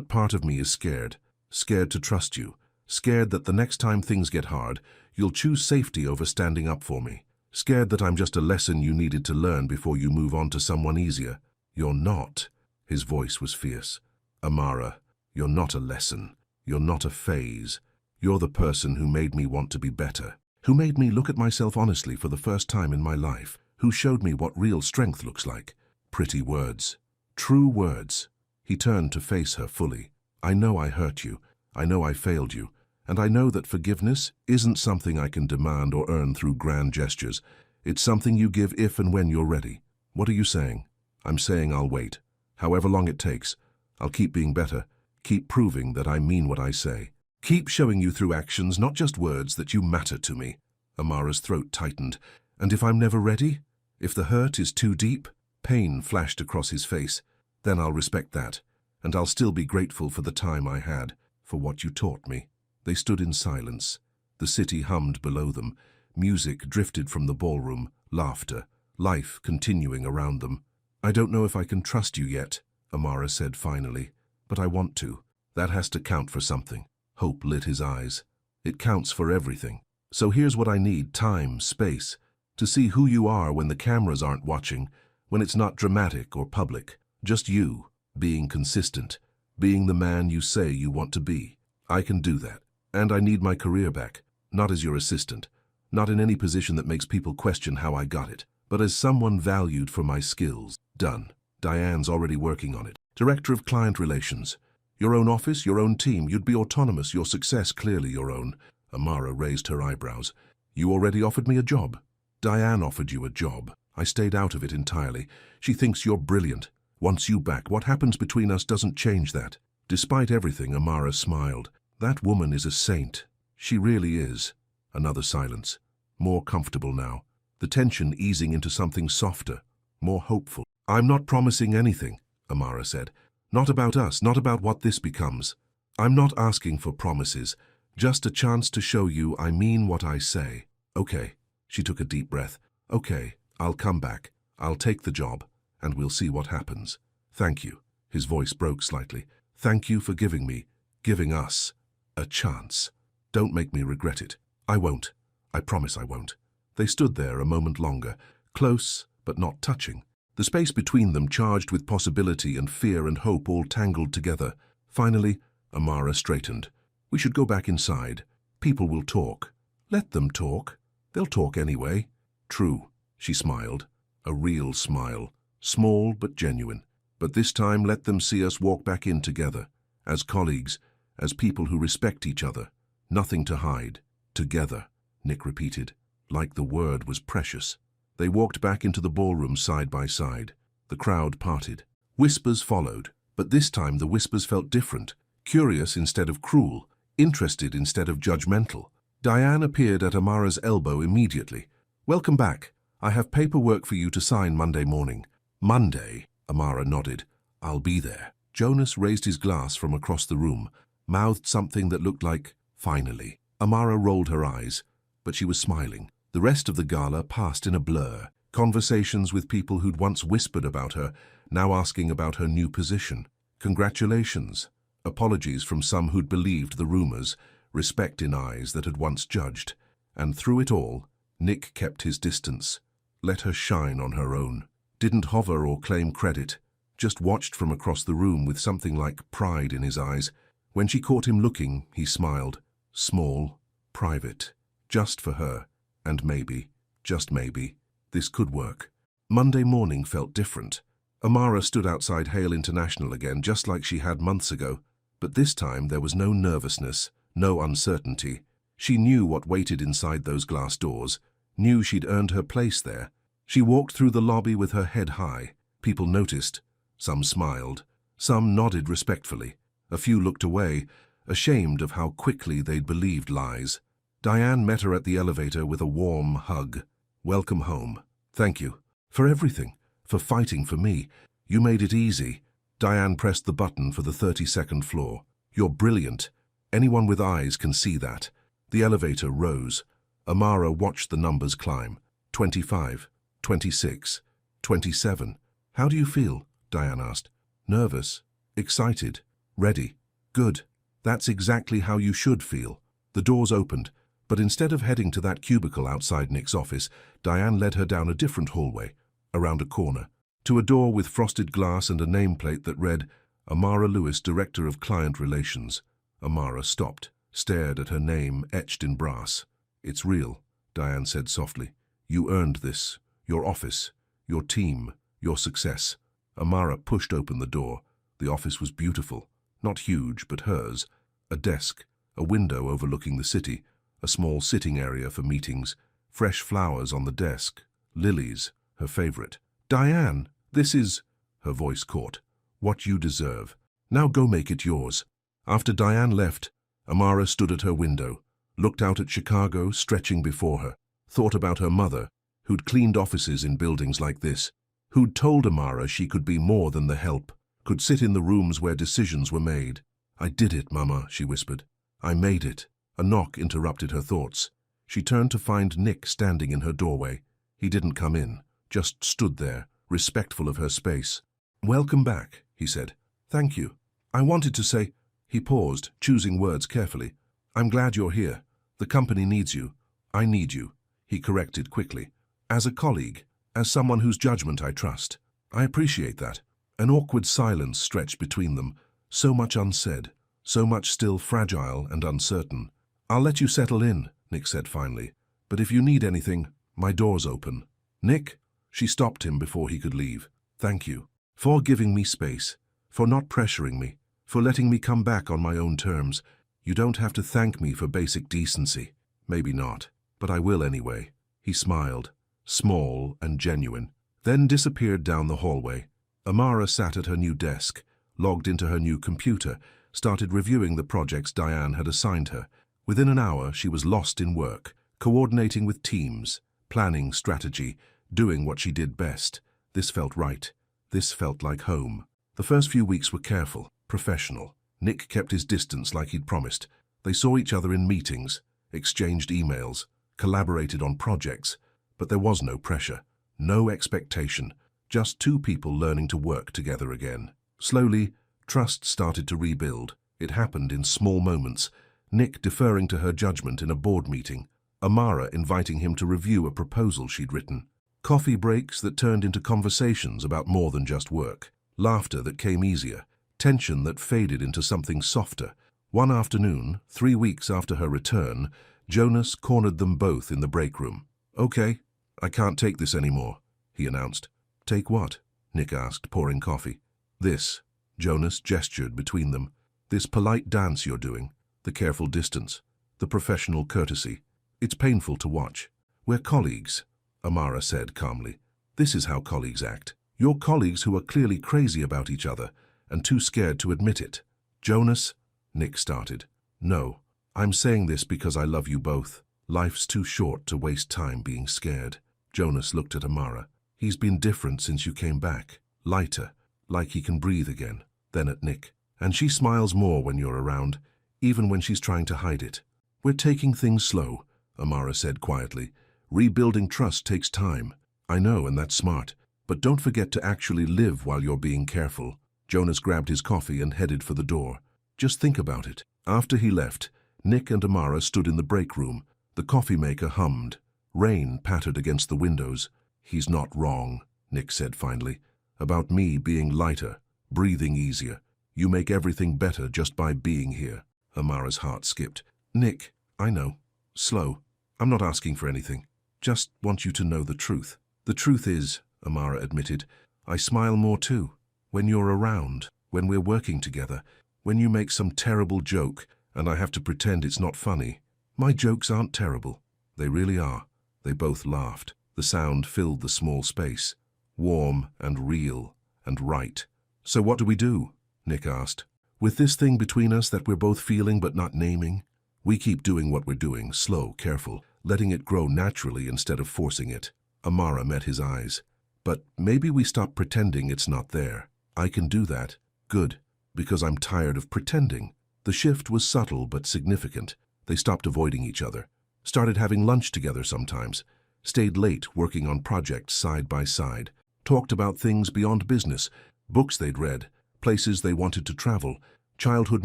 A: part of me is scared. Scared to trust you. Scared that the next time things get hard, you'll choose safety over standing up for me. Scared that I'm just a lesson you needed to learn before you move on to someone easier. You're not. His voice was fierce. Amara, you're not a lesson. You're not a phase. You're the person who made me want to be better. Who made me look at myself honestly for the first time in my life. Who showed me what real strength looks like. Pretty words. True words. He turned to face her fully. I know I hurt you. I know I failed you. And I know that forgiveness isn't something I can demand or earn through grand gestures. It's something you give if and when you're ready. What are you saying? I'm saying I'll wait. However long it takes. I'll keep being better. Keep proving that I mean what I say. Keep showing you through actions, not just words, that you matter to me. Amara's throat tightened. And if I'm never ready? If the hurt is too deep? Pain flashed across his face. Then I'll respect that. And I'll still be grateful for the time I had, for what you taught me. They stood in silence. The city hummed below them. Music drifted from the ballroom, laughter, life continuing around them. I don't know if I can trust you yet, Amara said finally, but I want to. That has to count for something. Hope lit his eyes. It counts for everything. So here's what I need, time, space, to see who you are when the cameras aren't watching, when it's not dramatic or public. Just you, being consistent, being the man you say you want to be. I can do that. And I need my career back, not as your assistant, not in any position that makes people question how I got it, but as someone valued for my skills. Done. Diane's already working on it. Director of Client Relations. Your own office, your own team. You'd be autonomous, your success clearly your own. Amara raised her eyebrows. You already offered me a job. Diane offered you a job. I stayed out of it entirely. She thinks you're brilliant. Wants you back. What happens between us doesn't change that. Despite everything, Amara smiled. That woman is a saint. She really is. Another silence. More comfortable now. The tension easing into something softer, more hopeful. I'm not promising anything, Amara said. Not about us, not about what this becomes. I'm not asking for promises, just a chance to show you I mean what I say. Okay. She took a deep breath. Okay, I'll come back. I'll take the job, and we'll see what happens. Thank you. His voice broke slightly. Thank you for giving us, a chance. Don't make me regret it. I won't. I promise I won't. They stood there a moment longer, close but not touching. The space between them charged with possibility and fear and hope all tangled together. Finally, Amara straightened. We should go back inside. People will talk. Let them talk. They'll talk anyway. True, she smiled. A real smile. Small but genuine. But this time let them see us walk back in together. As colleagues, as people who respect each other. Nothing to hide. Together, Nick repeated, like the word was precious. They walked back into the ballroom side by side. The crowd parted. Whispers followed, but this time the whispers felt different. Curious instead of cruel. Interested instead of judgmental. Diane appeared at Amara's elbow immediately. Welcome back. I have paperwork for you to sign Monday morning. Monday, Amara nodded. I'll be there. Jonas raised his glass from across the room, mouthed something that looked like, finally. Amara rolled her eyes, but she was smiling. The rest of the gala passed in a blur. Conversations with people who'd once whispered about her, now asking about her new position. Congratulations. Apologies from some who'd believed the rumors, respect in eyes that had once judged. And through it all, Nick kept his distance. Let her shine on her own. Didn't hover or claim credit. Just watched from across the room with something like pride in his eyes. When she caught him looking, he smiled. Small, private. Just for her. And maybe, just maybe, this could work. Monday morning felt different. Amara stood outside Hale International again, just like she had months ago. But this time there was no nervousness, no uncertainty. She knew what waited inside those glass doors, knew she'd earned her place there. She walked through the lobby with her head high. People noticed. Some smiled. Some nodded respectfully. A few looked away, ashamed of how quickly they'd believed lies. Diane met her at the elevator with a warm hug. Welcome home. Thank you. For everything. For fighting for me. You made it easy. Diane pressed the button for the 32nd floor. You're brilliant. Anyone with eyes can see that. The elevator rose. Amara watched the numbers climb. 25, 26, 27. How do you feel? Diane asked. Nervous. Excited. Ready. Good. That's exactly how you should feel. The doors opened. But instead of heading to that cubicle outside Nick's office, Diane led her down a different hallway, around a corner, to a door with frosted glass and a nameplate that read, Amara Lewis, Director of Client Relations. Amara stopped, stared at her name etched in brass. It's real, Diane said softly. You earned this. Your office, your team, your success. Amara pushed open the door. The office was beautiful, not huge, but hers. A desk, a window overlooking the city, a small sitting area for meetings, fresh flowers on the desk, lilies, her favorite. Diane, this is, her voice caught, what you deserve. Now go make it yours. After Diane left, Amara stood at her window, looked out at Chicago stretching before her, thought about her mother, who'd cleaned offices in buildings like this, who'd told Amara she could be more than the help, could sit in the rooms where decisions were made. I did it, Mama, she whispered. I made it. A knock interrupted her thoughts. She turned to find Nick standing in her doorway. He didn't come in, just stood there, respectful of her space. Welcome back, he said. Thank you. I wanted to say... He paused, choosing words carefully. I'm glad you're here. The company needs you. I need you, he corrected quickly. As a colleague, as someone whose judgment I trust. I appreciate that. An awkward silence stretched between them, so much unsaid, so much still fragile and uncertain. I'll let you settle in, Nick said finally. But if you need anything, my door's open. Nick? She stopped him before he could leave. Thank you. For giving me space. For not pressuring me. for letting me come back on my own terms. You don't have to thank me for basic decency. Maybe not, but I will anyway." He smiled, small and genuine, then disappeared down the hallway. Amara sat at her new desk, logged into her new computer, started reviewing the projects Diane had assigned her. Within an hour, she was lost in work, coordinating with teams, planning strategy, doing what she did best. This felt right. This felt like home. The first few weeks were careful, professional. Nick kept his distance like he'd promised. They saw each other in meetings, exchanged emails, collaborated on projects, but there was no pressure, no expectation, just two people learning to work together again. Slowly, trust started to rebuild. It happened in small moments, Nick deferring to her judgment in a board meeting, Amara inviting him to review a proposal she'd written. Coffee breaks that turned into conversations about more than just work, laughter that came easier, tension that faded into something softer. One afternoon, 3 weeks after her return, Jonas cornered them both in the break room. "Okay, I can't take this anymore," he announced. "Take what?" Nick asked, pouring coffee. "This," Jonas gestured between them. "This polite dance you're doing, the careful distance, the professional courtesy. It's painful to watch. We're colleagues," Amara said calmly. "This is how colleagues act. You're colleagues who are clearly crazy about each other and too scared to admit it." "Jonas," Nick started. "No, I'm saying this because I love you both. Life's too short to waste time being scared." Jonas looked at Amara. "He's been different since you came back. Lighter, like he can breathe again." Then at Nick. "And she smiles more when you're around, even when she's trying to hide it." "We're taking things slow," Amara said quietly. "Rebuilding trust takes time." "I know, and that's smart. But don't forget to actually live while you're being careful." Jonas grabbed his coffee and headed for the door. "Just think about it." After he left, Nick and Amara stood in the break room. The coffee maker hummed. Rain pattered against the windows. "He's not wrong," Nick said finally. "About me being lighter, breathing easier. You make everything better just by being here." Amara's heart skipped. "Nick, I know. Slow. I'm not asking for anything. Just want you to know the truth." "The truth is," Amara admitted, "I smile more too. When you're around, when we're working together, when you make some terrible joke and I have to pretend it's not funny. My jokes aren't terrible. They really are." They both laughed. The sound filled the small space. Warm and real and right. "So what do we do?" Nick asked. "With this thing between us that we're both feeling but not naming? We keep doing what we're doing, slow, careful, letting it grow naturally instead of forcing it." Amara met his eyes. "But maybe we stop pretending it's not there." "I can do that." "Good, because I'm tired of pretending." The shift was subtle but significant. They stopped avoiding each other, started having lunch together sometimes, stayed late working on projects side by side, talked about things beyond business, books they'd read, places they wanted to travel, childhood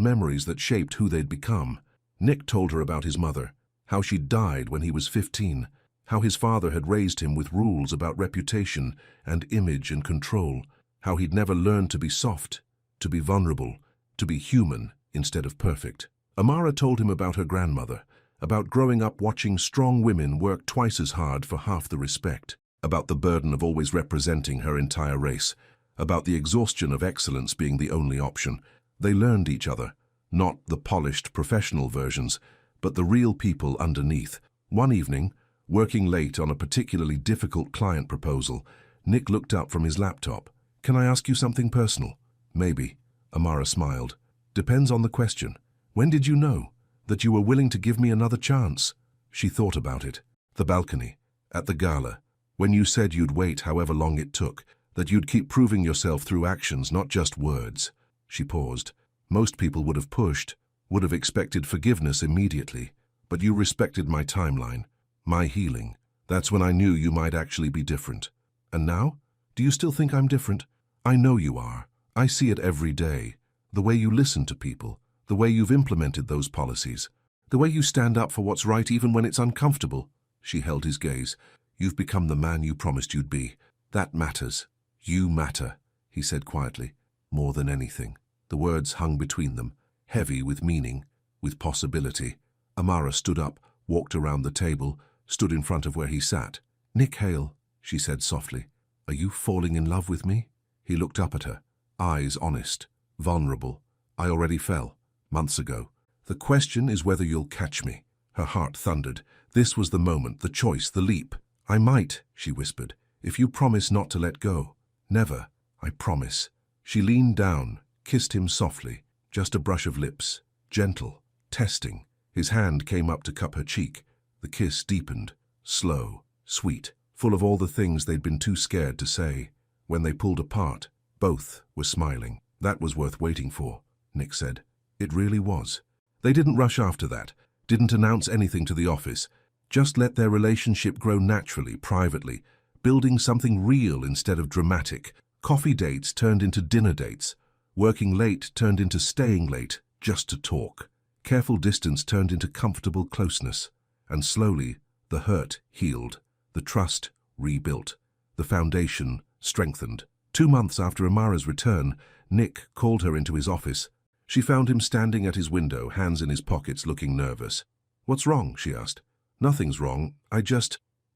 A: memories that shaped who they'd become. Nick told her about his mother, how she'd died when he was 15, how his father had raised him with rules about reputation and image and control, how he'd never learned to be soft, to be vulnerable, to be human instead of perfect. Amara told him about her grandmother, about growing up watching strong women work twice as hard for half the respect, about the burden of always representing her entire race, about the exhaustion of excellence being the only option. They learned each other, not the polished professional versions, but the real people underneath. One evening, working late on a particularly difficult client proposal, Nick looked up from his laptop. "Can I ask you something personal?" "Maybe," Amara smiled. "Depends on the question. When did you know that you were willing to give me another chance?" She thought about it. The balcony, at the gala, when you said you'd wait however long it took, that you'd keep proving yourself through actions, not just words. She paused. "Most people would have pushed, would have expected forgiveness immediately, but you respected my timeline, my healing. That's when I knew you might actually be different. And now? Do you still think I'm different? I know you are. I see it every day. The way you listen to people, the way you've implemented those policies, the way you stand up for what's right even when it's uncomfortable." She held his gaze. "You've become the man you promised you'd be. That matters. You matter," he said quietly. "More than anything." The words hung between them, heavy with meaning, with possibility. Amara stood up, walked around the table, stood in front of where he sat. "Nick Hale," she said softly, "are you falling in love with me?" He looked up at her, eyes honest, vulnerable, I already fell, months ago. The question is whether you'll catch me. Her heart thundered. This was the moment, the choice, the leap. I might, she whispered, if you promise not to let go. Never, I promise. She leaned down, kissed him softly, just a brush of lips, gentle, testing. His hand came up to cup her cheek. The kiss deepened, slow, sweet, full of all the things they'd been too scared to say. When they pulled apart, both were smiling. That was worth waiting for, Nick said. It really was. They didn't rush after that, didn't announce anything to the office, just let their relationship grow naturally, privately, building something real instead of dramatic. Coffee dates turned into dinner dates. Working late turned into staying late, just to talk. Careful distance turned into comfortable closeness. And slowly, the hurt healed, the trust rebuilt, the foundation strengthened. 2 months after Amara's return, Nick called her into his office. She found him standing at his window, hands in his pockets, looking nervous. "What's wrong?" she asked. "Nothing's wrong.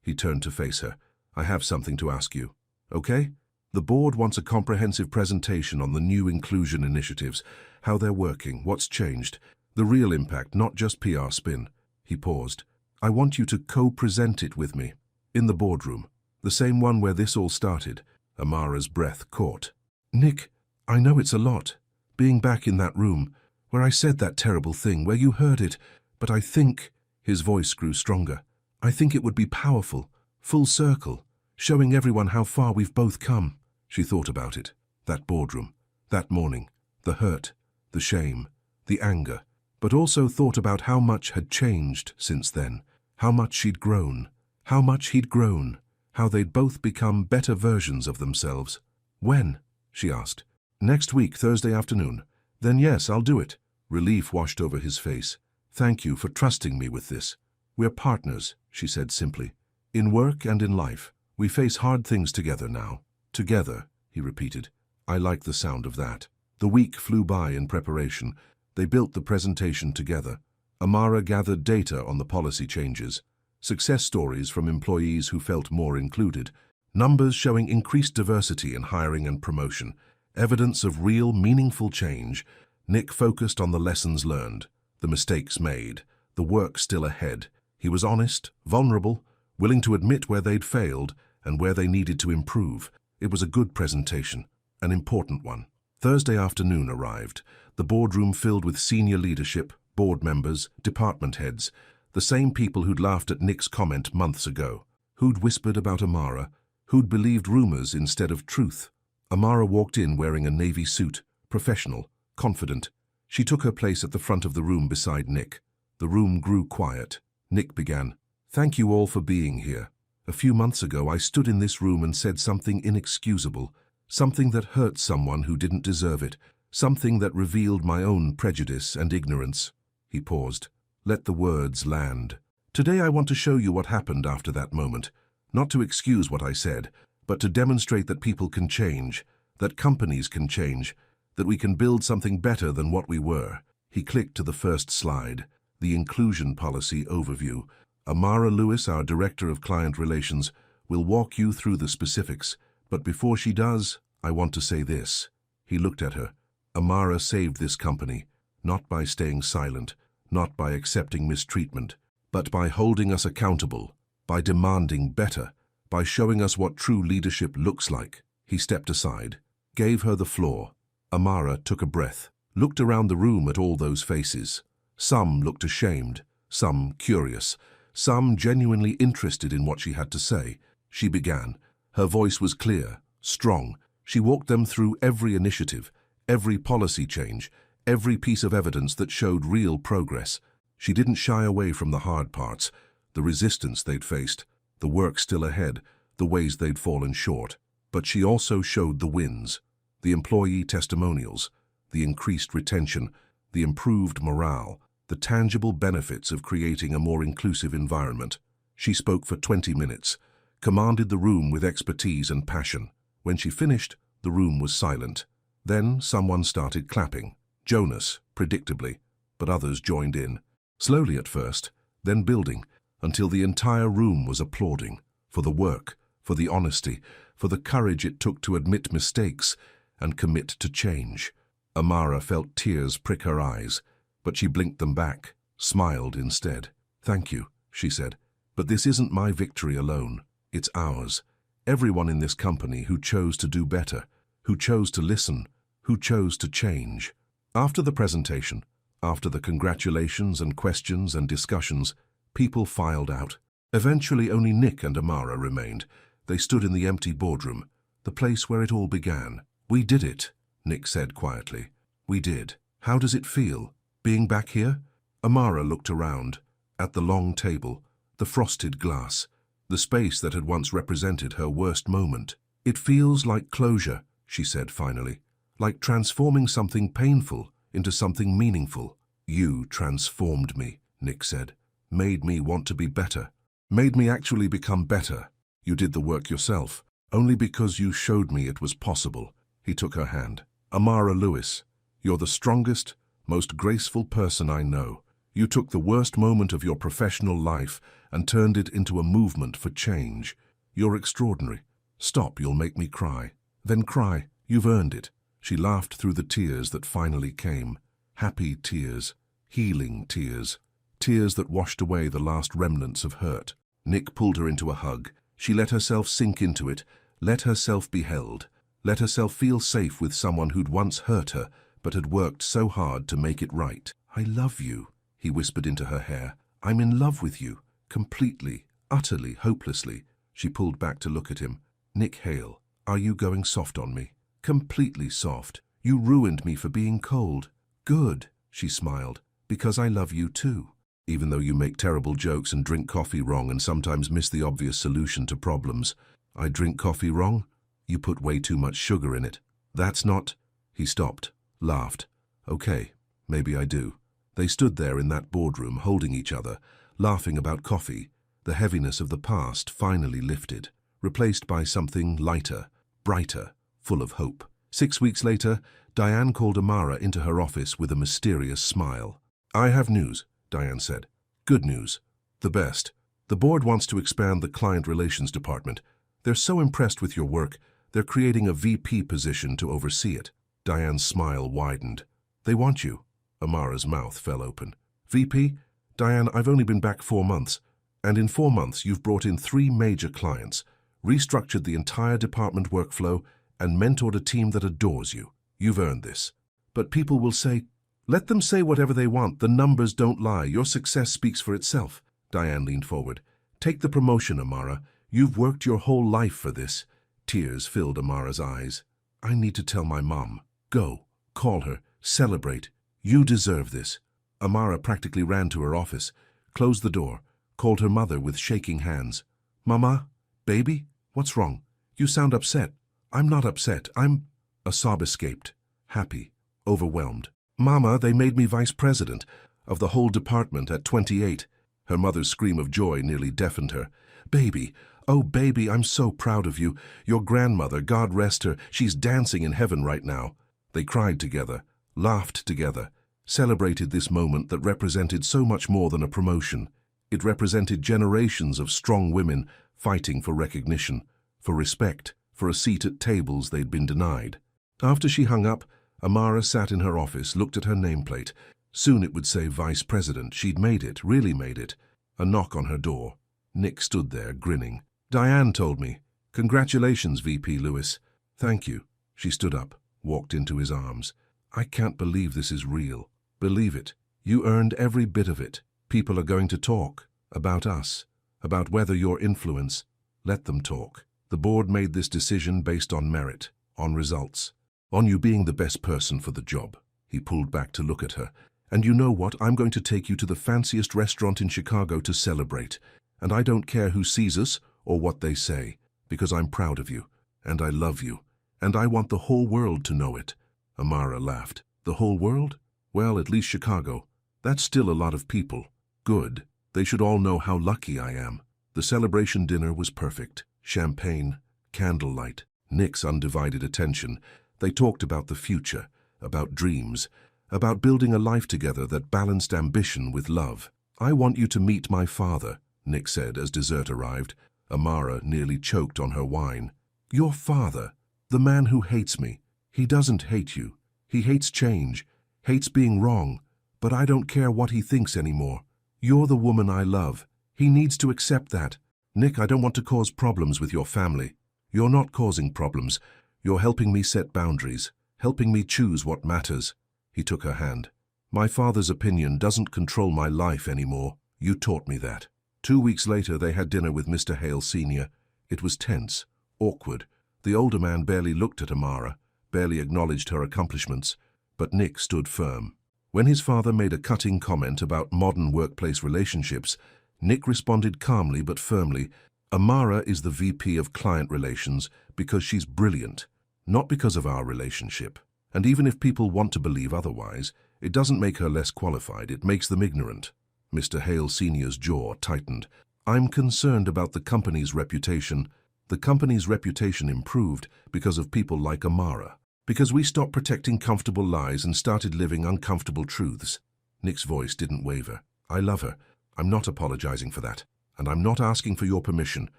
A: He turned to face her. "I have something to ask you. Okay? The board wants a comprehensive presentation on the new inclusion initiatives, how they're working, what's changed, the real impact, not just PR spin." He paused. "I want you to co-present it with me. In the boardroom. The same one where this all started." Amara's breath caught. "Nick, I know it's a lot. Being back in that room, where I said that terrible thing, where you heard it, but I think," his voice grew stronger, "I think it would be powerful, full circle, showing everyone how far we've both come." She thought about it. That boardroom, that morning, the hurt, the shame, the anger, but also thought about how much had changed since then, how much she'd grown, how much he'd grown, how they'd both become better versions of themselves. "When?" she asked. "Next week, Thursday afternoon." "Then yes, I'll do it." Relief washed over his face. "Thank you for trusting me with this. We're partners," she said simply. "In work and in life. We face hard things together now." "Together," he repeated. "I like the sound of that." The week flew by in preparation. They built the presentation together. Amara gathered data on the policy changes, success stories from employees who felt more included, numbers showing increased diversity in hiring and promotion, evidence of real, meaningful change. Nick focused on the lessons learned, the mistakes made, the work still ahead. He was honest, vulnerable, willing to admit where they'd failed and where they needed to improve. It was a good presentation, an important one. Thursday afternoon arrived, the boardroom filled with senior leadership, board members, department heads, the same people who'd laughed at Nick's comment months ago, who'd whispered about Amara, who'd believed rumors instead of truth. Amara walked in wearing a navy suit, professional, confident. She took her place at the front of the room beside Nick. The room grew quiet. Nick began, "Thank you all for being here. A few months ago, I stood in this room and said something inexcusable, something that hurt someone who didn't deserve it, something that revealed my own prejudice and ignorance." He paused. "Let the words land. Today I want to show you what happened after that moment, not to excuse what I said, but to demonstrate that people can change, that companies can change, that we can build something better than what we were." He clicked to the first slide, the Inclusion Policy Overview. "Amara Lewis, our Director of Client Relations, will walk you through the specifics, but before she does, I want to say this." He looked at her. "Amara saved this company, not by staying silent, not by accepting mistreatment, but by holding us accountable, by demanding better, by showing us what true leadership looks like." He stepped aside, gave her the floor. Amara took a breath, looked around the room at all those faces. Some looked ashamed, some curious, some genuinely interested in what she had to say. She began. Her voice was clear, strong. She walked them through every initiative, every policy change, every piece of evidence that showed real progress. She didn't shy away from the hard parts, the resistance they'd faced, the work still ahead, the ways they'd fallen short. But she also showed the wins, the employee testimonials, the increased retention, the improved morale, the tangible benefits of creating a more inclusive environment. She spoke for 20 minutes, commanded the room with expertise and passion. When she finished, the room was silent. Then someone started clapping. Jonas, predictably, but others joined in. Slowly at first, then building, until the entire room was applauding, for the work, for the honesty, for the courage it took to admit mistakes and commit to change. Amara felt tears prick her eyes, but she blinked them back, smiled instead. "Thank you," she said. "But this isn't my victory alone. It's ours. Everyone in this company who chose to do better, who chose to listen, who chose to change." After the presentation, after the congratulations and questions and discussions, people filed out. Eventually only Nick and Amara remained. They stood in the empty boardroom, the place where it all began. "We did it," Nick said quietly. "We did. How does it feel, being back here?" Amara looked around, at the long table, the frosted glass, the space that had once represented her worst moment. "It feels like closure," she said finally, "like transforming something painful into something meaningful." "You transformed me," Nick said. "Made me want to be better. Made me actually become better. You did the work yourself, only because you showed me it was possible." He took her hand. "Amara Lewis, you're the strongest, most graceful person I know. You took the worst moment of your professional life and turned it into a movement for change. You're extraordinary. Stop, you'll make me cry." "Then cry. You've earned it." She laughed through the tears that finally came. Happy tears, healing tears, tears that washed away the last remnants of hurt. Nick pulled her into a hug. She let herself sink into it, let herself be held, let herself feel safe with someone who'd once hurt her, but had worked so hard to make it right. "I love you," he whispered into her hair. "I'm in love with you, completely, utterly, hopelessly." She pulled back to look at him. "Nick Hale, are you going soft on me?" "Completely soft. You ruined me for being cold." "Good," she smiled, "because I love you too. Even though you make terrible jokes and drink coffee wrong and sometimes miss the obvious solution to problems." "I drink coffee wrong? You put way too much sugar in it." "That's not—" He stopped, laughed. "Okay, maybe I do." They stood there in that boardroom, holding each other, laughing about coffee. The heaviness of the past finally lifted, replaced by something lighter, brighter, full of hope. 6 weeks later, Diane called Amara into her office with a mysterious smile. "I have news," Diane said. "Good news. The best. The board wants to expand the client relations department. They're so impressed with your work, they're creating a VP position to oversee it." Diane's smile widened. "They want you." Amara's mouth fell open. "VP? Diane, I've only been back 4 months, and in 4 months you've brought in 3 major clients, restructured the entire department workflow, and mentored a team that adores you. You've earned this." "But people will say—" "Let them say whatever they want. The numbers don't lie. Your success speaks for itself." Diane leaned forward. "Take the promotion, Amara. You've worked your whole life for this." Tears filled Amara's eyes. "I need to tell my mom. Go. Call her. Celebrate. You deserve this." Amara practically ran to her office, closed the door, called her mother with shaking hands. "Mama? Baby? What's wrong? You sound upset." "I'm not upset. I'm—" A sob escaped. Happy. Overwhelmed. "Mama, they made me vice president of the whole department at 28. Her mother's scream of joy nearly deafened her. "Baby, oh baby, I'm so proud of you. Your grandmother, God rest her, she's dancing in heaven right now." They cried together, laughed together, celebrated this moment that represented so much more than a promotion. It represented generations of strong women fighting for recognition, for respect, for a seat at tables they'd been denied. After she hung up, Amara sat in her office, looked at her nameplate. Soon it would say Vice President. She'd made it, really made it. A knock on her door. Nick stood there, grinning. "Diane told me. Congratulations, VP Lewis." "Thank you." She stood up, walked into his arms. "I can't believe this is real." "Believe it. You earned every bit of it. People are going to talk. About us. About whether your influence. Let them talk. The board made this decision based on merit, on results, on you being the best person for the job." He pulled back to look at her. "And you know what? I'm going to take you to the fanciest restaurant in Chicago to celebrate. And I don't care who sees us or what they say, because I'm proud of you, and I love you, and I want the whole world to know it." Amara laughed. "The whole world? Well, at least Chicago. That's still a lot of people. Good. They should all know how lucky I am." The celebration dinner was perfect. Champagne, candlelight, Nick's undivided attention. They talked about the future, about dreams, about building a life together that balanced ambition with love. "I want you to meet my father," Nick said as dessert arrived. Amara nearly choked on her wine. "Your father? The man who hates me. He doesn't hate you. He hates change, hates being wrong, but I don't care what he thinks anymore. You're the woman I love. He needs to accept that. Nick, I don't want to cause problems with your family. You're not causing problems. You're helping me set boundaries, helping me choose what matters. He took her hand. My father's opinion doesn't control my life anymore. You taught me that. 2 weeks later, they had dinner with Mr. Hale Sr. It was tense, awkward. The older man barely looked at Amara, barely acknowledged her accomplishments, but Nick stood firm. When his father made a cutting comment about modern workplace relationships, Nick responded calmly but firmly, Amara is the VP of Client Relations because she's brilliant, not because of our relationship. And even if people want to believe otherwise, it doesn't make her less qualified, it makes them ignorant. Mr. Hale Sr.'s jaw tightened. I'm concerned about the company's reputation. The company's reputation improved because of people like Amara. Because we stopped protecting comfortable lies and started living uncomfortable truths. Nick's voice didn't waver. I love her. I'm not apologizing for that. And I'm not asking for your permission.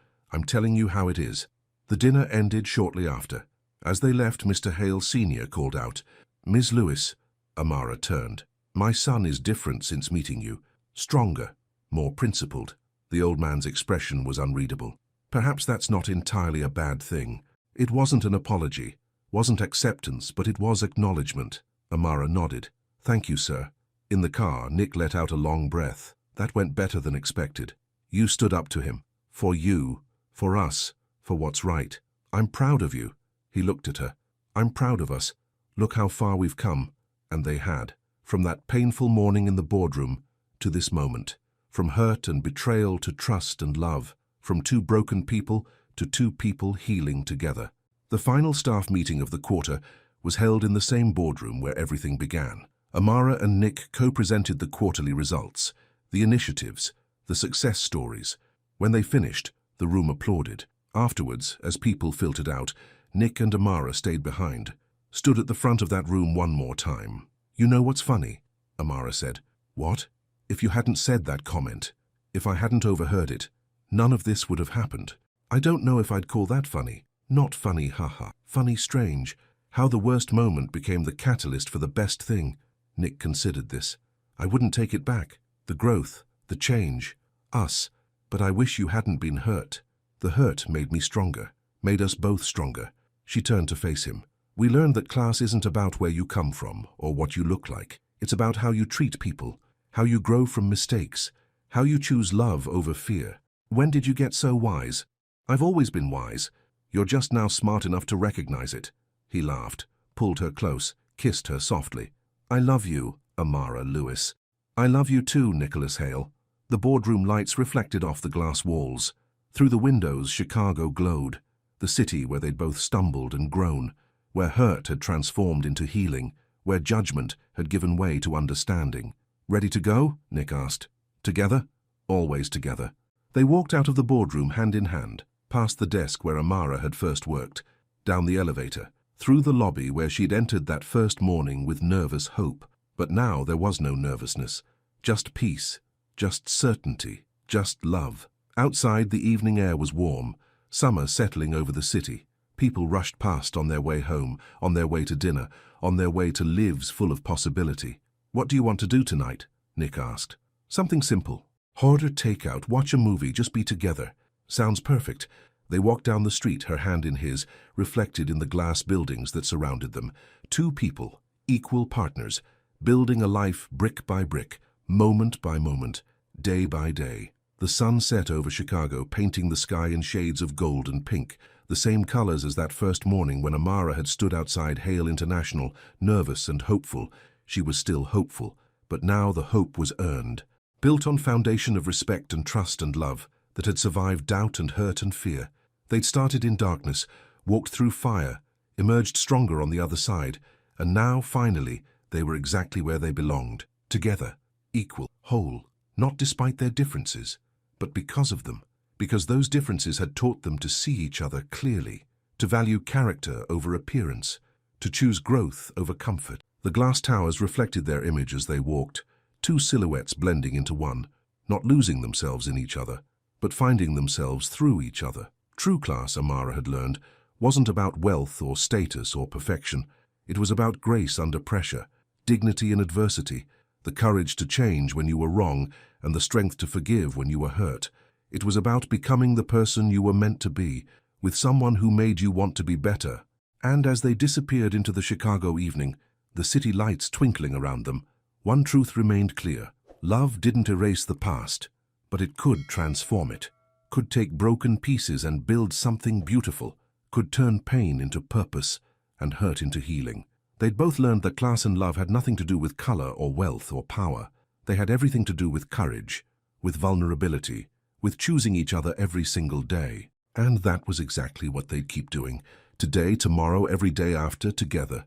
A: I'm telling you how it is. The dinner ended shortly after. As they left, Mr. Hale Sr. called out, Ms. Lewis. Amara turned. My son is different since meeting you. Stronger, more principled. The old man's expression was unreadable. Perhaps that's not entirely a bad thing. It wasn't an apology, wasn't acceptance, but it was acknowledgement. Amara nodded. Thank you, sir. In the car, Nick let out a long breath. That went better than expected. You stood up to him. For you, for us, for what's right. I'm proud of you. He looked at her. I'm proud of us. Look how far we've come. And they had. From that painful morning in the boardroom to this moment. From hurt and betrayal to trust and love. From two broken people to two people healing together. The final staff meeting of the quarter was held in the same boardroom where everything began. Amara and Nick co-presented the quarterly results, the initiatives, the success stories. When they finished, the room applauded. Afterwards, as people filtered out, Nick and Amara stayed behind, stood at the front of that room one more time. You know what's funny? Amara said. What? If you hadn't said that comment, if I hadn't overheard it, none of this would have happened. I don't know if I'd call that funny. Not funny, haha. Funny strange. How the worst moment became the catalyst for the best thing. Nick considered this. I wouldn't take it back. The growth, the change, us. But I wish you hadn't been hurt. The hurt made me stronger, made us both stronger. She turned to face him. We learned that class isn't about where you come from or what you look like. It's about how you treat people, how you grow from mistakes, how you choose love over fear. When did you get so wise? I've always been wise. You're just now smart enough to recognize it. He laughed, pulled her close, kissed her softly. I love you, Amara Lewis. I love you too, Nicholas Hale. The boardroom lights reflected off the glass walls. Through the windows, Chicago glowed, the city where they'd both stumbled and grown, where hurt had transformed into healing, where judgment had given way to understanding. Ready to go? Nick asked. Together? Always together. They walked out of the boardroom hand in hand, past the desk where Amara had first worked, down the elevator, through the lobby where she'd entered that first morning with nervous hope. But now there was no nervousness, just peace, just certainty, just love. Outside, the evening air was warm, summer settling over the city. People rushed past on their way home, on their way to dinner, on their way to lives full of possibility. What do you want to do tonight? Nick asked. Something simple. Order takeout, watch a movie, just be together. Sounds perfect. They walked down the street, her hand in his, reflected in the glass buildings that surrounded them. Two people, equal partners, building a life brick by brick, moment by moment, day by day. The sun set over Chicago, painting the sky in shades of gold and pink, the same colors as that first morning when Amara had stood outside Hale International, nervous and hopeful. She was still hopeful, but now the hope was earned, built on foundation of respect and trust and love that had survived doubt and hurt and fear. They'd started in darkness, walked through fire, emerged stronger on the other side, and now, finally, they were exactly where they belonged, together, equal, whole, not despite their differences, but because of them, because those differences had taught them to see each other clearly, to value character over appearance, to choose growth over comfort. The glass towers reflected their image as they walked, two silhouettes blending into one, not losing themselves in each other, but finding themselves through each other. True class, Amara had learned, wasn't about wealth or status or perfection. It was about grace under pressure, dignity in adversity, the courage to change when you were wrong, and the strength to forgive when you were hurt. It was about becoming the person you were meant to be, with someone who made you want to be better. And as they disappeared into the Chicago evening, the city lights twinkling around them, one truth remained clear. Love didn't erase the past, but it could transform it, could take broken pieces and build something beautiful, could turn pain into purpose and hurt into healing. They'd both learned that class and love had nothing to do with color or wealth or power. They had everything to do with courage, with vulnerability, with choosing each other every single day. And that was exactly what they'd keep doing. Today, tomorrow, every day after, together.